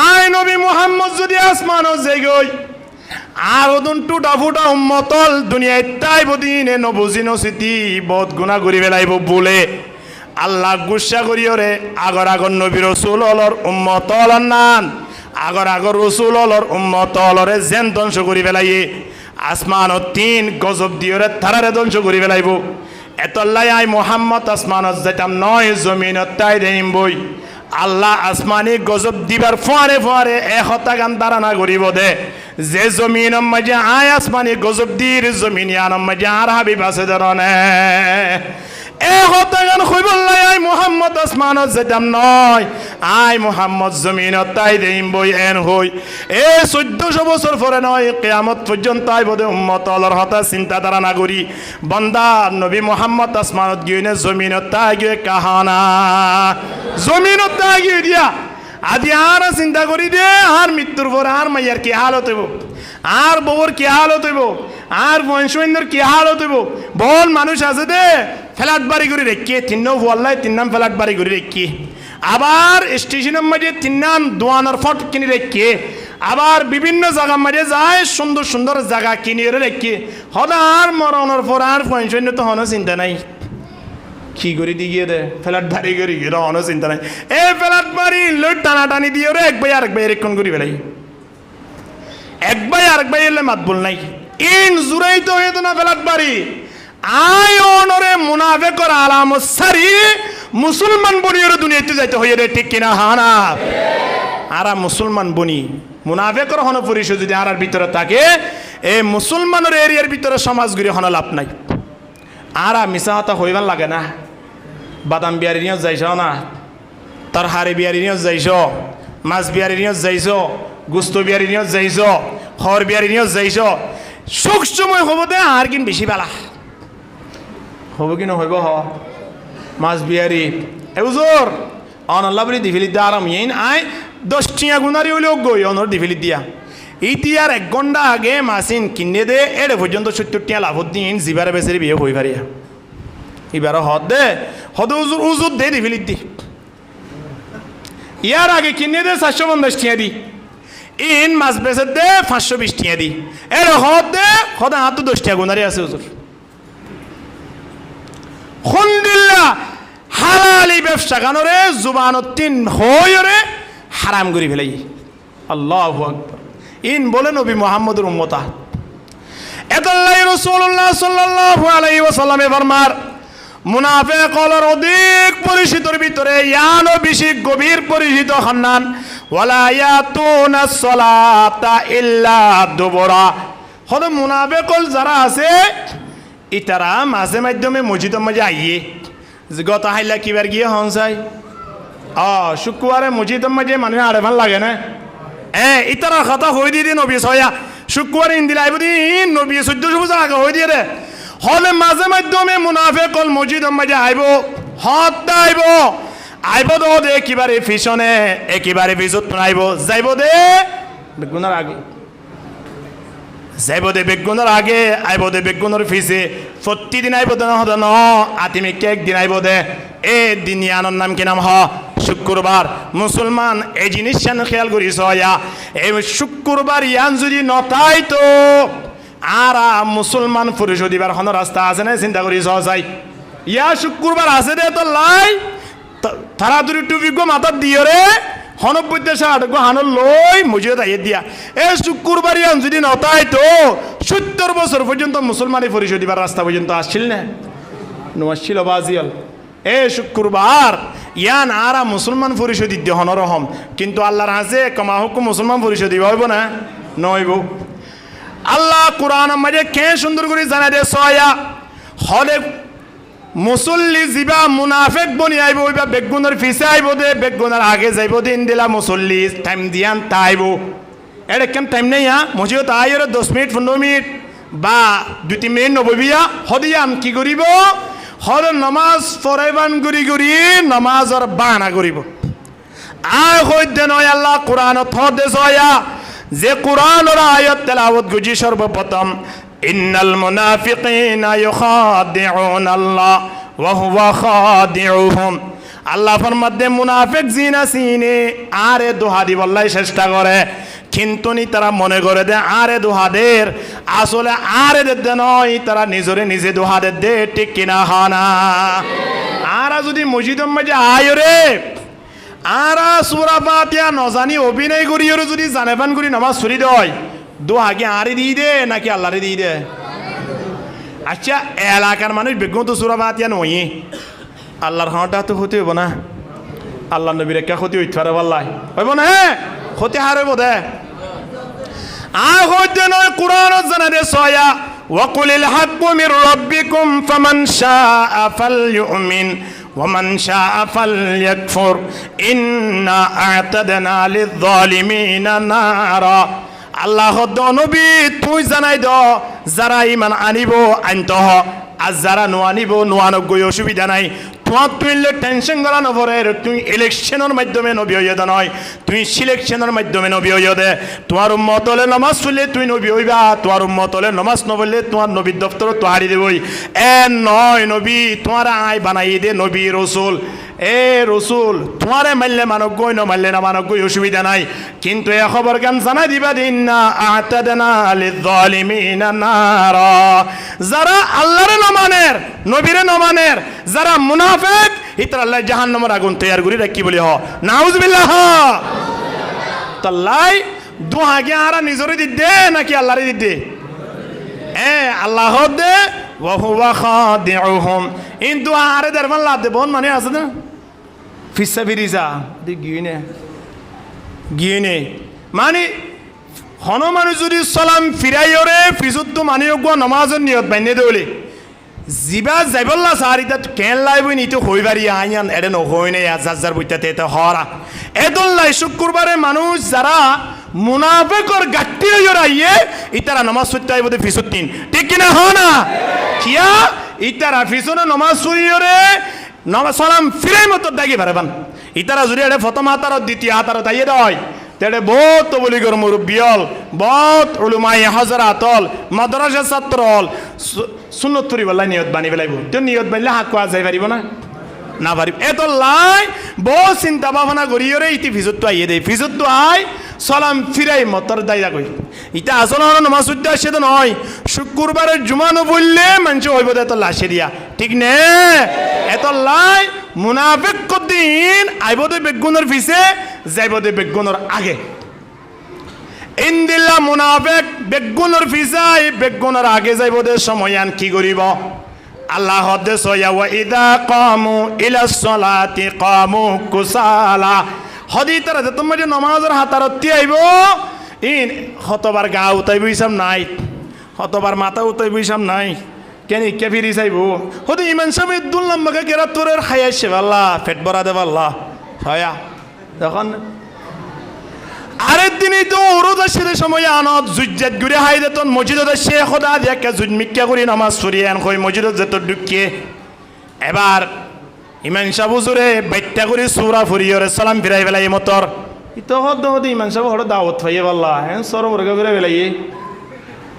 আয় নবী মুহাম্মদ যদি আসমানও যাই গই আর ওদন টুটা ফুটা উম্মতল দুনিয়ায় তাই বদিনে নবুজি নসিতি বহুত গুণা করি ফেলাইব বলে আল্লাহ গুসা করিওরে আগর আগর নবী রসুল অলর উম্মতল নান আগর আগর রসুল অলর উম্মতলরে জেন ধ্বংস করি ফেলাইয়ে আসমান ও তিন গজব দিওরে তারারে ধ্বংস করি ফেলাইব এতল্লাই আই মোহাম্মদ আসমানত যেতাম নয় জমিনত তাই দেইম বই আল্লাহ আসমানি গজব দিবার ফোয়ারে ফোয়ারে হতা গান দাঁড়ানা করিব দে যে জমিন মাঝে আয় আসমানি গজব দির জমিন আনম মাঝে আর হাবিব আছে ধরনে হতা গান কইবল্লাই আই মোহাম্মদ আসমানত যেতাম নয় আই মোহাম্মদ জমিনত তাই দেইম বই এন হই 1400 বছর পরে নয় কিয়ামত পর্যন্ত আই বদে উম্মত অলর হতা চিন্তা ধারা না করি বান্দা নবী মোহাম্মদ আসমানত গিয়ে জমিনত তাই গিয়ে কাহানা জমিনত তাই গিয়ে দিয়া আদি আর চিন্তা করি দে আর মৃত্যুর পর আর মাইয়ার কি হালত হইব আর বউর কি হালত হইব আর বংশৈন্যর কি হালত হইব বল মানুষ আছে দে ফ্ল্যাট বাড়ি করে রেখে তিন্নাও বললাই তিন নাম ফ্ল্যাট বাড়ি করে রেখে আবার স্টেশনের মাঝে তিন নাম দোয়ানোর ফট কিনে রেখে আবার বিভিন্ন জায়গার মাঝে যায় সুন্দর সুন্দর জায়গা কিনে রেখে হদার মরণের পর আর বংশৈন্য তো হনো চিন্তা নাই কি করে দিয়ে দে ফ্ল্যাট বাড়ি করে গিয়ে অন চিন্তা নাই এই ফ্ল্যাট বাড়ি লোক টানাটানি দিয়ে রে এক ভাই আরেক ভাই এরকম করি ফেলাই এক ভাই আরেক ভাই এলে মাত বল নাই ইন জুড়াই তো হইতো না ফ্ল্যাট বাড়ি আয় অনরে মুনাফিকর আলামত সারি মুসলমান বনিয়র দুনিয়াতে যাইতে হইয়ে রে ঠিক কিনা হানা আরা মুসলমান বনি মুনাফিকর হন পরিচয় যদি আর ভিতরে থাকে এই মুসলমানের এরিয়ার ভিতরে সমাজ গড়ি হন লাভ নাই আর মিশা হতা হইবার লাগে না বাদাম বিয়ারি নিয়ে যাইছ না তরহারি বিয়ারি নিয়ে যাইছ মাছ বিয়ারি নিয়ে যাইছ গুস্ত বিয়ারি নিয়ে যাইছ হর বিয়ারি নিয়ে যাইছ সুখ সময় হব দে আর কিন বেশি বেলা হব কি নহইব হ মাছ বিয়ারি এজোর অনল্লা বলি দিফিলি দিয়ে আরাম ইন আয় 10 টিয়া গুনারি হইলেও গই অনর দিফিলি দিয়া ইতিয়ার 1 ঘন্টা আগে মাসিন কিনে দে এড়ে পর্যন্ত 70 টিয়া লাভ দিন জিবারে বেসের বিয়ে হই পারিয়া এবার হদ দে হদ উজুর দে দিফিলি দি ইয়ার আগে কিনে দে 750 টিয়া দি ইন মাছ বেসে দে 520 টিয়া দি এর হদ দে হদ হাত 10 টিয়া গুনারি আছে হুজুর আলহামদুলিল্লাহ হালালি ব্যবসা কানরে জুবানত তিন হইরে হারাম করি ফেলাই আল্লাহু আকবার ইন বলে নবী মুহাম্মদের উম্মতা এতাল্লাই রাসূলুল্লাহ সাল্লাল্লাহু আলাইহি ওয়াসাল্লামে ফরমার মুনাফিক হলোর অধিক পরিচিতর ভিতরে ইয়ানো বেশি গভীর পরিচিত খান্নান ওয়ালা ইয়াতুনা সালাতা ইল্লা দুবরা হলো মুনাফিক যারা আছে ইতারা মাঝে মাধ্যমে মসজিদের মাঝে আইয়ে গত হাইলা কিবার গিয়ে হন চাই শুক্রবারে মসজিদের মাঝে মানুষ আড়ে ভাল লাগে না ইতারা কথা হয়ে দিয়ে নবী ছয়া শুক্রবারে ইন্দিল আইব দি নবী 1400 বছর আগে হয়ে দিয়ে রে হলে মাঝে মাধ্যমে মুনাফিক মসজিদের মাঝে আইব হত আইব আইব তো দে একেবারে পিছনে একেবারে পিছত আইব যাইব দে বেগুনার আগে যাইব দে বেগুনের আগে আইব দে বেগুনের ফিসে প্রতিদিন আইব দে ন আতিমিকে একদিন আইব দে এ দিন আনর নাম কি নাম হ শুক্রবার মুসলমান এই জিনিস খেয়াল করিস এই শুক্রবার ইয়ান যদি নতাই তো আর মুসলমান পুরুষ দিবার কোনো রাস্তা আছে না চিন্তা করিস যাই ইয়া শুক্রবার আছে দে তো লাই তাড়াতাড়ি টুপি গো মাথার দিয়ে রে হনবুদ্দেশা আটকো হানো লই মসজিদ আইয়ে দিয়া এ শুক্রবারই আন যদি নতাই তো 70 বছর পর্যন্ত মুসলমানি পরিচয় দিবার রাস্তা পর্যন্ত আসছিল না নমাসছিল বাজিয়াল এ শুক্রবার ইয়ান আরা মুসলমান পরিচয় দিতে হনরহম কিন্তু আল্লাহর হাসে কমা হুকুম মুসলমান পরিচয় দিব হইব না নইব আল্লাহ কোরআন মাঝে কে সুন্দর করে জানা দে সয়া হলে মুসল্লি জিবা মুনাফেক বনি আইব ওইবা বেগুনের ফিসে আইব দে বেগুনের আগে যাইব দিন দিলা মুসল্লি টাইম দিয়ান তাইব এটা কেন টাইম নেই মসজিদ আইরে 10 মিনিট 15 মিনিট বা 2-3 মিনিট নববিয়া হদিয়াম কি করিব হর নমাজ পড়াইবান গুরি গুরি নমাজর বাহানা করিব আয় হইতে নয় আল্লাহ কোরআন থদে সয়া যে কোরআনের আয়াত তেলাওয়াত গুজি সর্বপ্রথম ইন্নাল মুনাফিকিনা ইউখাদিউন আল্লাহ ওয়া হুয়া খাদিউহুম আল্লাহ ফরমাতে মুনাফিক জিনা সিনে আরে দোহা দিবল্লাই চেষ্টা করে কিন্তু নি তারা মনে করে দে আরে দোহাদের আসলে আরে দে নয় তারা নিজরে নিজে দোহাদের দে ঠিক কিনা হানা আরা যদি মসজিদের মাঝে আয় রে আরা সূরা ফাতিহা নজানি অভিনয় করি ওর যদি জানেবান করি নামাজ ছুরি দেয় দোহাকে আরে দিয়ে দে নাকি আল্লাহরে দিয়ে দে আচ্ছা এলাকার মানুষ বেগুন তো সূরা ফাতিহা নয় আল্লাহর হাঁটা তো হতে হইব না আল্লাহ নবীর একা ক্ষতি হইতে পারে বললাই হইব না ক্ষতি হার হইব দে আর হইতে নয় কোরআন জানা দে সয়া ওয়াকুলিল হাক্কু মির রাব্বিকুম ফামান শাআ ফালইউমিন ওয়ামান শাআ ফালইয়াকফুর ইন্না আ'তাদনা লিয-যালিমিনা নারা আল্লাহ নবী তুই জানাই দ যারা ইমান আনিব আনতহ আর যারা নোয়ানিব নোয়ানক গই অসুবিধা নাই তোমার তুই টেনশন করা নপরে তুই ইলেকশনের মাধ্যমে নবী হইয়া দে নয় তুই সিলেকশনের মাধ্যমে নবী হইয়া দে তোমার উম্মত হলে নমাজ পড়লে তুই নবী হইবা তোমার উম্মত হলে নমাজ নপড়লে তোমার নবীর দপ্তর তো হারি দেবই এ নয় নবী তোমার আয় বানাই দে নবী রসুল এ রসুল তোমারে মারলে মানক গই মারলে না মানক গই অসুবিধা নাই কিন্তু এ খবর গান জানাই দিবা দিন না আ'তাদনা লিয-যালিমিনা নারা যারা আল্লাহরে নমানের নবীরে নমানের যারা মুনাফিক ইতরা আল্লাহ জাহান্নামের আগুন তৈয়ার করি রাখি বলি হ নাউজুবিল্লাহ তাল্লাই দুহাগে আরা নিজরে দিতে নাকি আল্লাহরে দিতে এ আল্লাহ দে ওয়া হুয়া খাদিউহুম কিন্তু আরে দরমান লাভ দে বন মানে আছে না ফিসা ফিরিজা দি গিয়ে মানে হন মানুষ যদি সালাম ফিরাইরে ফিজুদ্দু মানি গো নমাজের নিয়ত বাইনে দেলে জিবা যাইবল্লা সারিতা কেন লাইব নিতে হইবারি আইয়ান এডে নহই নাই যার বইতাতে এটা হরা এদল্লাই শুক্রবারে মানুষ যারা মুনাফিকর গাট্টি হইরাইয়ে ইতারা নামাজ পড়তে আইবদে ফিসুদ্দিন ঠিক কিনা হ না কিয়া ইতারা ফিসুনে নামাজ পড়িরে নামাজ সালাম ফিরাই মতো দাগি পারবান ইতারা যদি এডে প্রথম হাতার দ্বিতীয় হাতার তাইয়ে দেয় তেড়ে বহুত বলি গর মুরব্বিয়ল বহুত উলুমায়ে হযরত হল মাদ্রাসা ছাত্র হল সুন্নত পড়ি বলাই নিয়ত বানি বেলাইব তো নিয়ত বানলে হাক কোয়া যাই পারিব না না পারিব এত লাই বহু চিন্তা ভাবনা করিওরে ইতি ফিজত তো আইয়ে দে ফিজত তো আই সালাম ফিরাই মতর দাইয়া কই ইটা আসলে নামাজ পড়তে আসে তো নয় শুক্রবারের জুমানো বললে মানুষ হইব দে তো লাশে দিয়া ঠিক নে এত লাই মুনাফিক কদিন আইব দে বেগুনের ফিসে যাইব দে বেগুনের আগে ইনদিল্লা মুনাফিক বেগুনের ফিসাই বেগুনের আগে যাইব দে সময়য়ান কি করিব আল্লাহ হদে সয়া ওয়া ইদা কামু ইলা সলাতি কামু কুসালা হদি তারা তোমার যে নামাজের হাতারতি আইব ইন হতবার গা উতাইব হিসাব নাই হতবার মাথা উতাইব হিসাব নাই কেন কে ফিরি চাইব হদি ইমান সাহেব দুল্লাম্বাকে কেরা তোরের খাইয়াছে আল্লাহ পেট ভরা দেব আল্লাহ হয়া তখন আরেক দিনই তো রোজা সেরে সময় আনত জুজ্জাত ঘুরে হাই দেতন মসজিদত সে খোদা দেখে জুজমিক্কা করি নামাজ পড়িয়ে আন কই মসজিদত যেত ঢুকিয়ে এবার ইমান সাহেব হুজুরে বাইত্যা করে সূরা ফরিয়রে সালাম ফিরাই বেলাই মতর ইতো হদ হদ ইমান সাহেব হড় দাওয়াত পাইয়ে আল্লাহ হ্যাঁ সর বর্গা করে বেলাই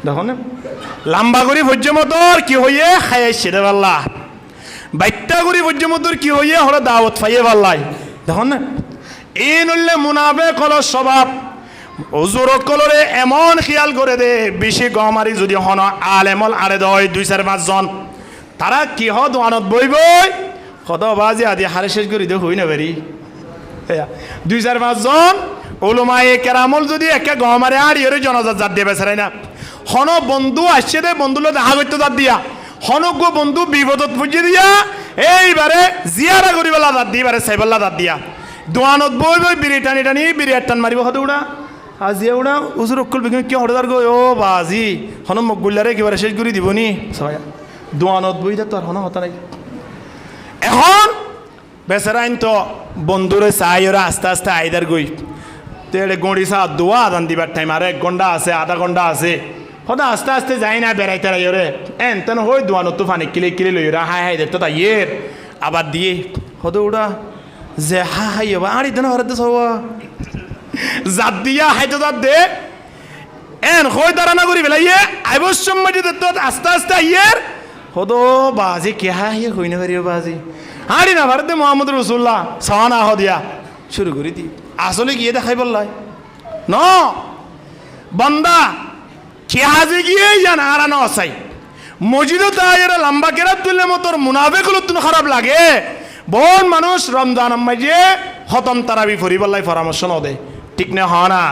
দেখো না লম্বা করি ভজ্য মতর কি হইয়ে খাইয়াইছে রে আল্লাহ বাইত্যা করি ভজ্য মতর কি হইয়ে হড় দাওয়াত পাইয়ে আল্লাহ দেখো না এই নইলে মুনাফিক হলো স্বভাব হুজুর কলরে এমন খেয়াল করে দে বেশি গমারি যদি হন আলেমল আরে দয় 2-4-5 জন তারা কি হ দোয়ানত বই বই কত বাজে আদি হারে শেষ করি দে হই না পারি দুই চার পাঁচজন ওলমায়ে কেরামল যদি একে গহমারে আর ইয়ে জনজাত জাত দিয়ে বেচারাই না হন বন্ধু আসছে দে বন্ধুলো দেখা করতে জাত দিয়া হনক বন্ধু বিপদত পুজিয়ে দিয়া এইবারে জিয়ারা করিবেলা জাত দিয়ে এবারে সাইবেলা জাত দিয়া দোয়ানত বই বই বিড়ি টানি টানি বিড়ি টান মারিব হতে উড়া আজিয়া উড়া উজুর অক্কল বিঘিন কি হঠাৎ গো ও বাজি হন মকগুল্লারে একেবারে শেষ করে দিব নি সবাই দোয়ানত বই তো আর হন হতা নাই এখন বেচারাইন তো বন্ধুরে চাই ওরা আস্তে আস্তে আইদার গই তেড়ে গড়ি চা দোয়া আদান দিবার টাইম আর 1 ঘন্টা আছে আধা ঘন্টা আছে হদা আস্তে আস্তে যাই না বেড়াইতে রাই ওরে এন তেন হই দোয়ানত তো ফানি কিলে কিলে লই ওরা হাই হাই দেখতো তাই ইয়ের আবার দিয়ে হদে ওরা যে হা হাই হবা আড়ি দেন হরতে সব জাত দিয়া হাইতো জাত দে এন হই দাঁড়ানা করি বেলাইয়ে আইবশ্যম মধ্যে তো আস্তে আস্তে আইয়ের হদো বাজি কে হাই হই না পারিও বাজি হাঁড়ি না ভারতে মোহাম্মদ রসুল্লাহ সাহানা আহ দিয়া শুরু করি দি আসলে গিয়ে দেখাই বললাই ন বন্দা খেহাজে গিয়ে জান আরানো আসাই মসজিদও তাই এরা লম্বা কেরাত তুললে মতোর মুনাফেগুলো তুমি খারাপ লাগে বোন মানুষ রমজান আম্মাই যে হতম তারাবি ফরি বললাই পরামর্শ ন দে ঠিক না হ না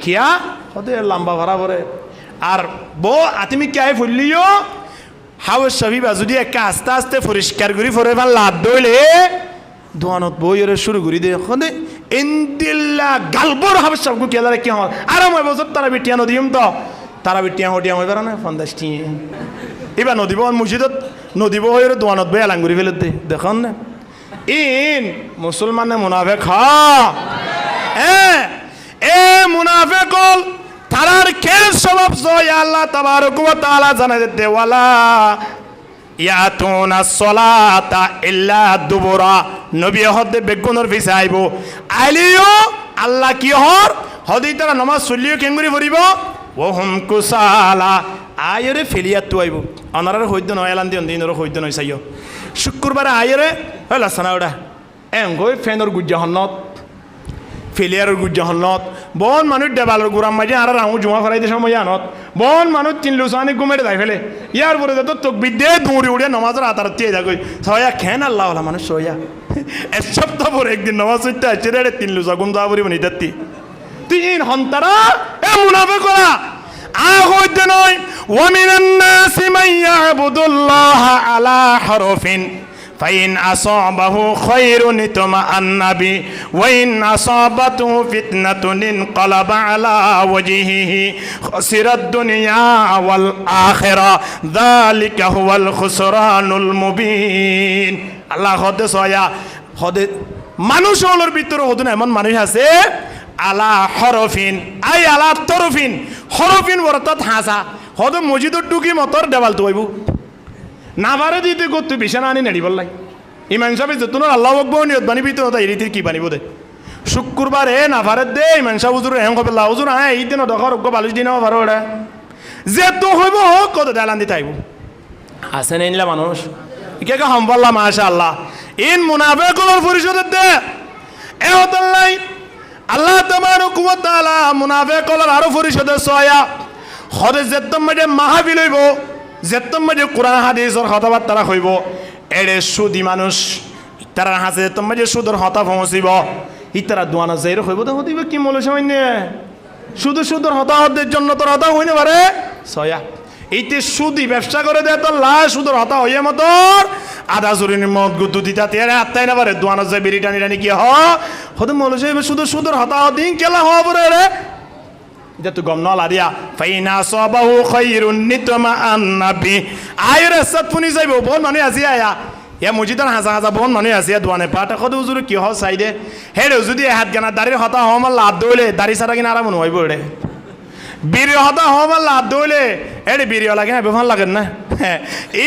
কিয়া হতে লম্বা ভরা ভরে আর বো আতিমি কে ফুললিও হাওয়ার সবিবা যদি একটা আস্তে আস্তে পরিষ্কার করি ফরে ভাল লাভ দইলে দোয়ানত বই এর শুরু করি দে খনে ইনদিল্লা গালবর হাওয়ার সবকু কে দাঁড়ে কি হয় আর মই বছর তারা বিটিয়া নদীম তো তারা বিটিয়া হটিয়া মই বেড়া না 50টি এবার নদীব মসজিদত নদীব হয়ে দোয়ানত বই আলাঙ্গুরি ফেলে দে দেখুন না ইন মুসলমানে মুনাফেক এ মুনাফেক তারার খেল স্বভাব জয় আল্লাহ তাবারক ওয়া তাআলা জানা যেতে ওয়ালা ইয়াতুনা সলাতা ইল্লা দুবুরা নবী হদে বেগুনর ফিসা আইবো আইলিও আল্লাহ কি হর হদি তারা নামাজ চলিও কেঙ্গুরি ভরিব ও হুম কুসালা আয়রে ফেলিয়া তু আইবো অনারার হইদ নয় এলান দিন দিনর হইদ নয় চাইও শুক্রবারে আয়রে হলা সানা ওটা এঙ্গই ফেনর গুজ্জাহনত ফেলিয়ারের গুজ্জাহনত বন মানুষ দেবালের গুড়াম মাঝে আর রাঙু জমা ফেরাইতে সময় জানত বন মানুষ চিনলু সানি ঘুমেটে যাই ফেলে ইয়ার পরে তো তোক বিদ্যে দৌড়ে উড়ে নমাজের আতার দিয়ে যাগই সয়া খেন আল্লাহ হলা মানুষ সয়া এক সপ্তাহ পরে একদিন নমাজ হইতে আসছে রে 3 লুসা গুম যাওয়া পরিব নিতাত্তি তিন হন্তারা এ মুনাফে করা আহইতে নয় ওয়ামিনান নাসি মান ইয়াবুদুল্লাহ আলা হরফিন ফাইন আসাবাহু খায়রুন ইতমাআন্না বি ওয়াইন আসাবাতুহু ফিতনাতুন ইনকালাবা আলা ওয়াজহিহি খাসিরাদ দুনিয়া ওয়াল আখিরা যালিকা হুয়াল খুসরানুল মুবিন আল্লাহ হদে সয়া হদে মানুষ হলোর ভিতরে হদুন এমন মানুষ আছে আলা হরফিন আই আলা তরফিন হরফিন বরতত হাসা হদে মসজিদর ডুকি মতর দেওয়াল তো হইব না পারে দিতে করতে বিছানা আনি নেড়ি বললাই ইমান সাহেব যতন আল্লাহ আকবর নিয়ত বানিবি তো এই রীতির কি বানিব দে শুক্রবারে না পারে দে ইমান সাহেব হুজুর হ্যাঁ কবে লা হুজুর হ্যাঁ এই দিন দখর অজ্ঞ বালিশ দিন পারো ওটা যে তো হইব হোক কত দেলান দিতে আইব আসে নিলা মানুষ কে কে হামবাল্লা মাশা আল্লাহ ইন মুনাফিকুল পরিষদের দে এ হতাল্লাই আল্লাহ তাবারক ওয়া তাআলা মুনাফিকুল আরো পরিষদের সয়া হদে যেতম মধ্যে মাহফিল হইব যেতম মধ্যে কোরআন হাদিসের কথাবার্তা হইব এড়ে সুদি মানুষ তারা হাসে যেতম মধ্যে সুদর হতা পৌঁছিব ইতারা দোয়ানা যাই হইব তো হদিব কি মূল সামান্য শুধু সুদর হতাহতের জন্য তোর হতা হইনে পারে সয়া এইতে সুদি ব্যবসা করে দেয় তো লা সুদর হতা হইয়া মতর আধা চুরির মত গুদু দিতা তেরে আত্মাই না পারে দোয়ানা যায় বেরি টানি টানি কি হতে মূল সাহেব শুধু সুদর হতাহতিন কেলা হওয়া পরে রে যেহেতু গম নলা দিয়া ফাইনা সবাহু খায়রুন নিতমাআন্না বি আয়রে সাত পুনি যাইব বোন মানে আজি আয়া এ মসজিদের হাজা হাজা বোন মানে আজি দোয়ানে পাটা কত হুজুর কি হ চাইদে হেড়ে যদি হাত গানা দাড়ির হতা হমাল লাভ দইলে দাড়ি ছাড়া কিনা আরাম হইব এড়ে বিড়ি হতা হমাল লাভ দইলে এড়ে বিড়ি লাগে না বেফান লাগেন না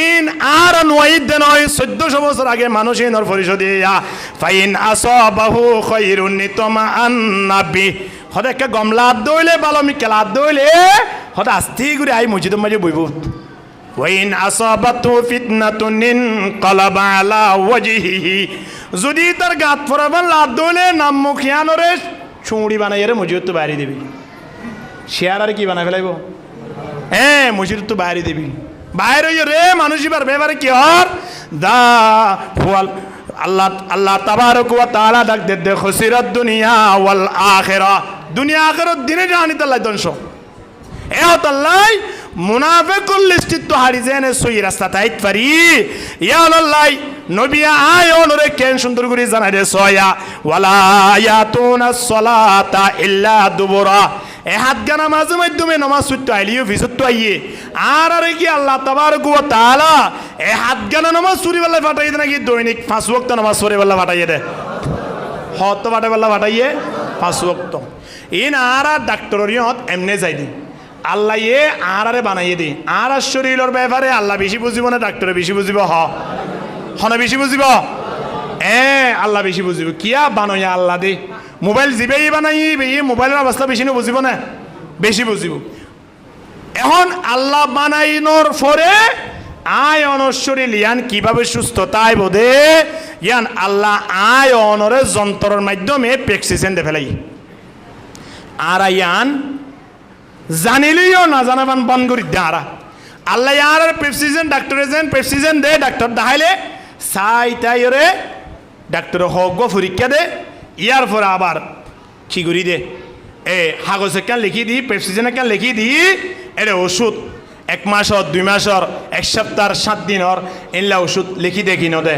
ইন আর নয় দেন 1400 বছর আগে মানুষ ইনর পরিষদ ইয়া ফাইন আসাবাহু খায়রুন নিতমাআন্না বি হদে একটা গমলা দইলে বালমি কেলা দইলে হদে আস্তি করে আই মসজিদের মাঝে বইব ওয়াইন আসাবাতু ফিতনাতুন ইনকালাবা আলা ওয়াজহিহি যদি তার গাত ফরাবান লাভ দইলে নাম মুখিয়ানরে চুড়ি বানাই রে মসজিদ তো বাইরে দিবি শেয়ার আর কি বানাই ফেলাইব হ্যাঁ মসজিদ তো বাইরে দিবি বাইরে রে মানুষ এবার ব্যাপারে কি হর দা আল্লাহ তাবারক ওয়া তাআলা ডাক দে খুসিরাত দুনিয়া ওয়াল আখিরাহ, দুনিয়া আখিরাত দিনে জানি তাল্লাই ধ্বংস। এ তাল্লাই মুনাফিকুল লিস্টিত তো হারিজেনে সই রাস্তা তাইত পারি ইয়া আল্লাহ নবী আয় ওনরে কেন সুন্দর করে জানাই দে সয়া ওয়ালা ইয়াতুনাস সালাতা ইল্লা দুবুরা। এ হাত গানা মাঝে মাধ্যমে নামাজ পড়তে আইলিও ভিজত আইয়ে আর আরে কি আল্লাহ তাবারক ওয়া তাআলা এ হাত গানা নামাজ চুরি বেলা ফাটাই দে নাকি দৈনিক 5 ওয়াক্ত নামাজ পড়ে বেলা ফাটাইয়ে দে হত ফাটে বেলা ফাটাইয়ে 5 ওয়াক্ত। ইন আর ডাক্তারিয়ত এমনে যাই দি আল্লাহ এ আরে বানাইয়ে দি আর শরীরের ব্যাপারে আল্লাহ বেশি বুঝিব না ডাক্তারে বেশি বুঝিব? হন বেশি বুঝিব? আল্লাহ বেশি বুঝিব। কিয়া বানাইয়া আল্লাহ দে মোবাইল জিবেই বানাই মোবাইলের অবস্থা বেশি না বুঝিব না বেশি বুঝিব। এখন আল্লাহ বানাইনোর পরে আয় অনশ্বরী লিয়ান কিভাবে সুস্থ তাই বোধে ইয়ান আল্লাহ আয় অনরে যন্ত্রের মাধ্যমে প্রেসক্রিপশন দে ফেলাই আর ইয়ান জানিলেও না জানাবান বন করি দাঁড়া আল্লাহ আর প্রেসক্রিপশন ডাক্তার এজেন প্রেসক্রিপশন দে ডাক্তার দেখাইলে চাই তাই রে ডাক্তার হোক পরীক্ষা দে ইয়ার পরে আবার কি করি দে কাগজ কেন লিখি দি প্রেসক্রিপশন কেন লিখি দি এটা ওষুধ 1 মাসর 2 মাসর 1 সপ্তাহ 7 দিনর এনলা ওষুধ লিখি দেখি নদে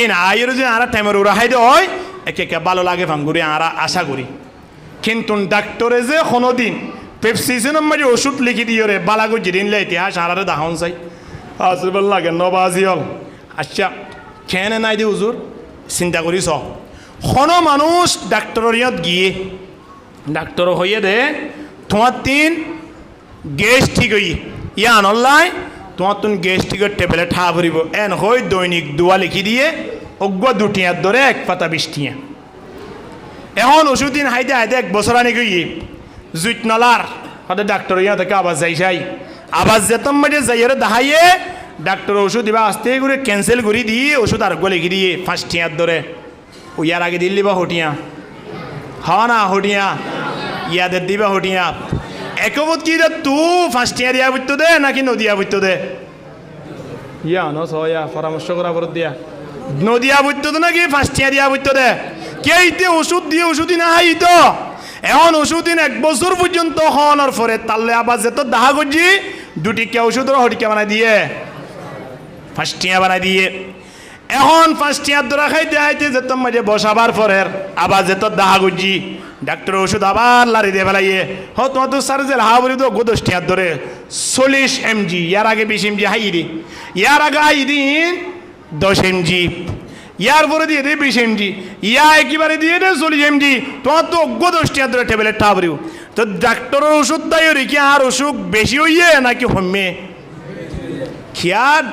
ইন আয়ের যে আর টাইমের উড়াই দে হয় একে ভালো লাগে ভাঙ্গুরি আর আশা করি। কিন্তু ডাক্তারে যে কোনোদিন প্রেসক্রিপশনের মাঝে ওষুধ লিখি দিও রে বালাগো জিরিনলে ইতিহাস আরারে দাহন চাই আসবেল লাগে নবাজি হল আচ্ছা কেন নাই দে হুজুর চিন্তা করিস কোনো মানুষ ডাক্তারের ইয়াত গিয়ে ডাক্তার হইয়ে দে তোমার 3 গ্যাস ঠিক হই ইয়া নল্লাই তোমার তুন গ্যাস ঠিকের টেবলেট ঠা ভরিব এন হই দৈনিক দোয়া লিখি দিয়ে অজ্ঞ 2 টিয়ার ধরে 1 পাতা 20 টিয়া। এখন ওষুধ দিন হাইতে হাইতে 1 বছর আনি গই জুইট নলার হয়তো ডাক্তার ইয়া থেকে আবার যাই আবার যেতাম মাঝে যাইয়ারে দেখাইয়ে ডাক্তার ওষুধ দিবা আস্তে করে ক্যান্সেল করে দিয়ে ওষুধ আর লিখি দিয়ে 5 টিয়ার ধরে ও ইয়ার আগে দিল্লি বা হটিয়া হওয়া না হটিয়া ইয়াদের দিবা হটিয়া একবত কি তু 5 টিয়া দিয়া বুঝতো দে নাকি নদিয়া বুঝতো দে ইয়া নয়া পরামর্শ করা বরত দিয়া নদিয়া বুঝতো দে নাকি 5 টিয়া দিয়া বুঝতো দে কে ইতে ওষুধ দিয়ে ওষুধই না হাই তো এখন ওষুধ দিন 1 বছর পর্যন্ত হওয়ার পরে তাহলে আবার যেত দাহা করছি 2 টিকা ওষুধের হটিকা বানাই দিয়ে 5 টিয়া বানাই দিয়ে এখন 5 টিয়ার ধরা খাইতে হাইতে যেতাম মাঝে বসাবার পরের আবার যেত দাহা করছি ডাক্তার ওষুধ আবার লারি দিয়ে ফেলাইয়ে তোমার তো সার্জেল হা বলি তো 10 টিয়ার ধরে 40 mg ইয়ার আগে 20 mg হাই দি ইয়ার আগে হাই দিন 10 mg ইয়ার পরে দিয়ে দে 20 mg ইয়া একেবারে দিয়ে দে 40 mg তোমার তো 10 টিয়ার ধরে ট্যাবলেট ঠা বলিও তো ডাক্তারের ওষুধ তাই রেখে আর অসুখ বেশি হইয়ে নাকি হমে খিয়ার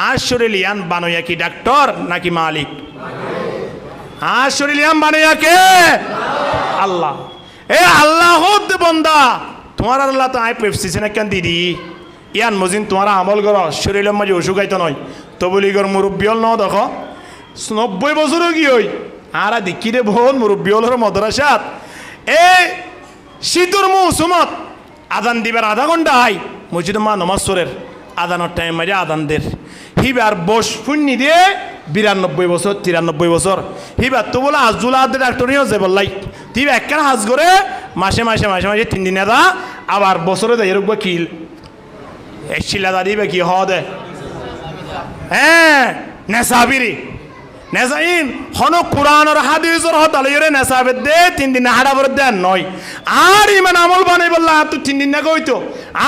আর শরীলিয়ান বানইয়া কি ডাক্তার নাকি মালিক? আর শরীলিয়ান বানইয়া কে? আল্লাহ। আল্লাহ হদ বন্দা তোমার আল্লাহ তো আই প্রেসক্রিপশন কেন দিদি ইয়ান মজিন তোমার আমল কর শরীরের মাঝে অসুখ আইতো নয় তো বলি গর মুরব্বী হল ন দেখো 90 বছরও কি হই আর দেখি রে বোন মুরব্বী হল মদরাসাত শীতর মৌসুমত আদান দিবার আধা ঘন্টা আই মসজিদ মা নমাজরের আদানোর টাইম মাঝে আদানদের হিবার বস ফুন্নি দিয়ে 92 বছর 93 বছর হিবার তো বলে আজুল আদে ডাক্তারিও যে বললাই তুই একখান হাজ করে মাসে 3 দিন দা আবার বছরে দেয় এরকম কিল একশিলা দা দিবে কি দে নেশাবিরি নেশাইন হন কোরআনের হাদিসের হতালইরে নেশাবেদ দে 3 দিন হাড়া বর দেন নয় আর ইমান আমল বানাই বললা তুই 3 দিন না কইতো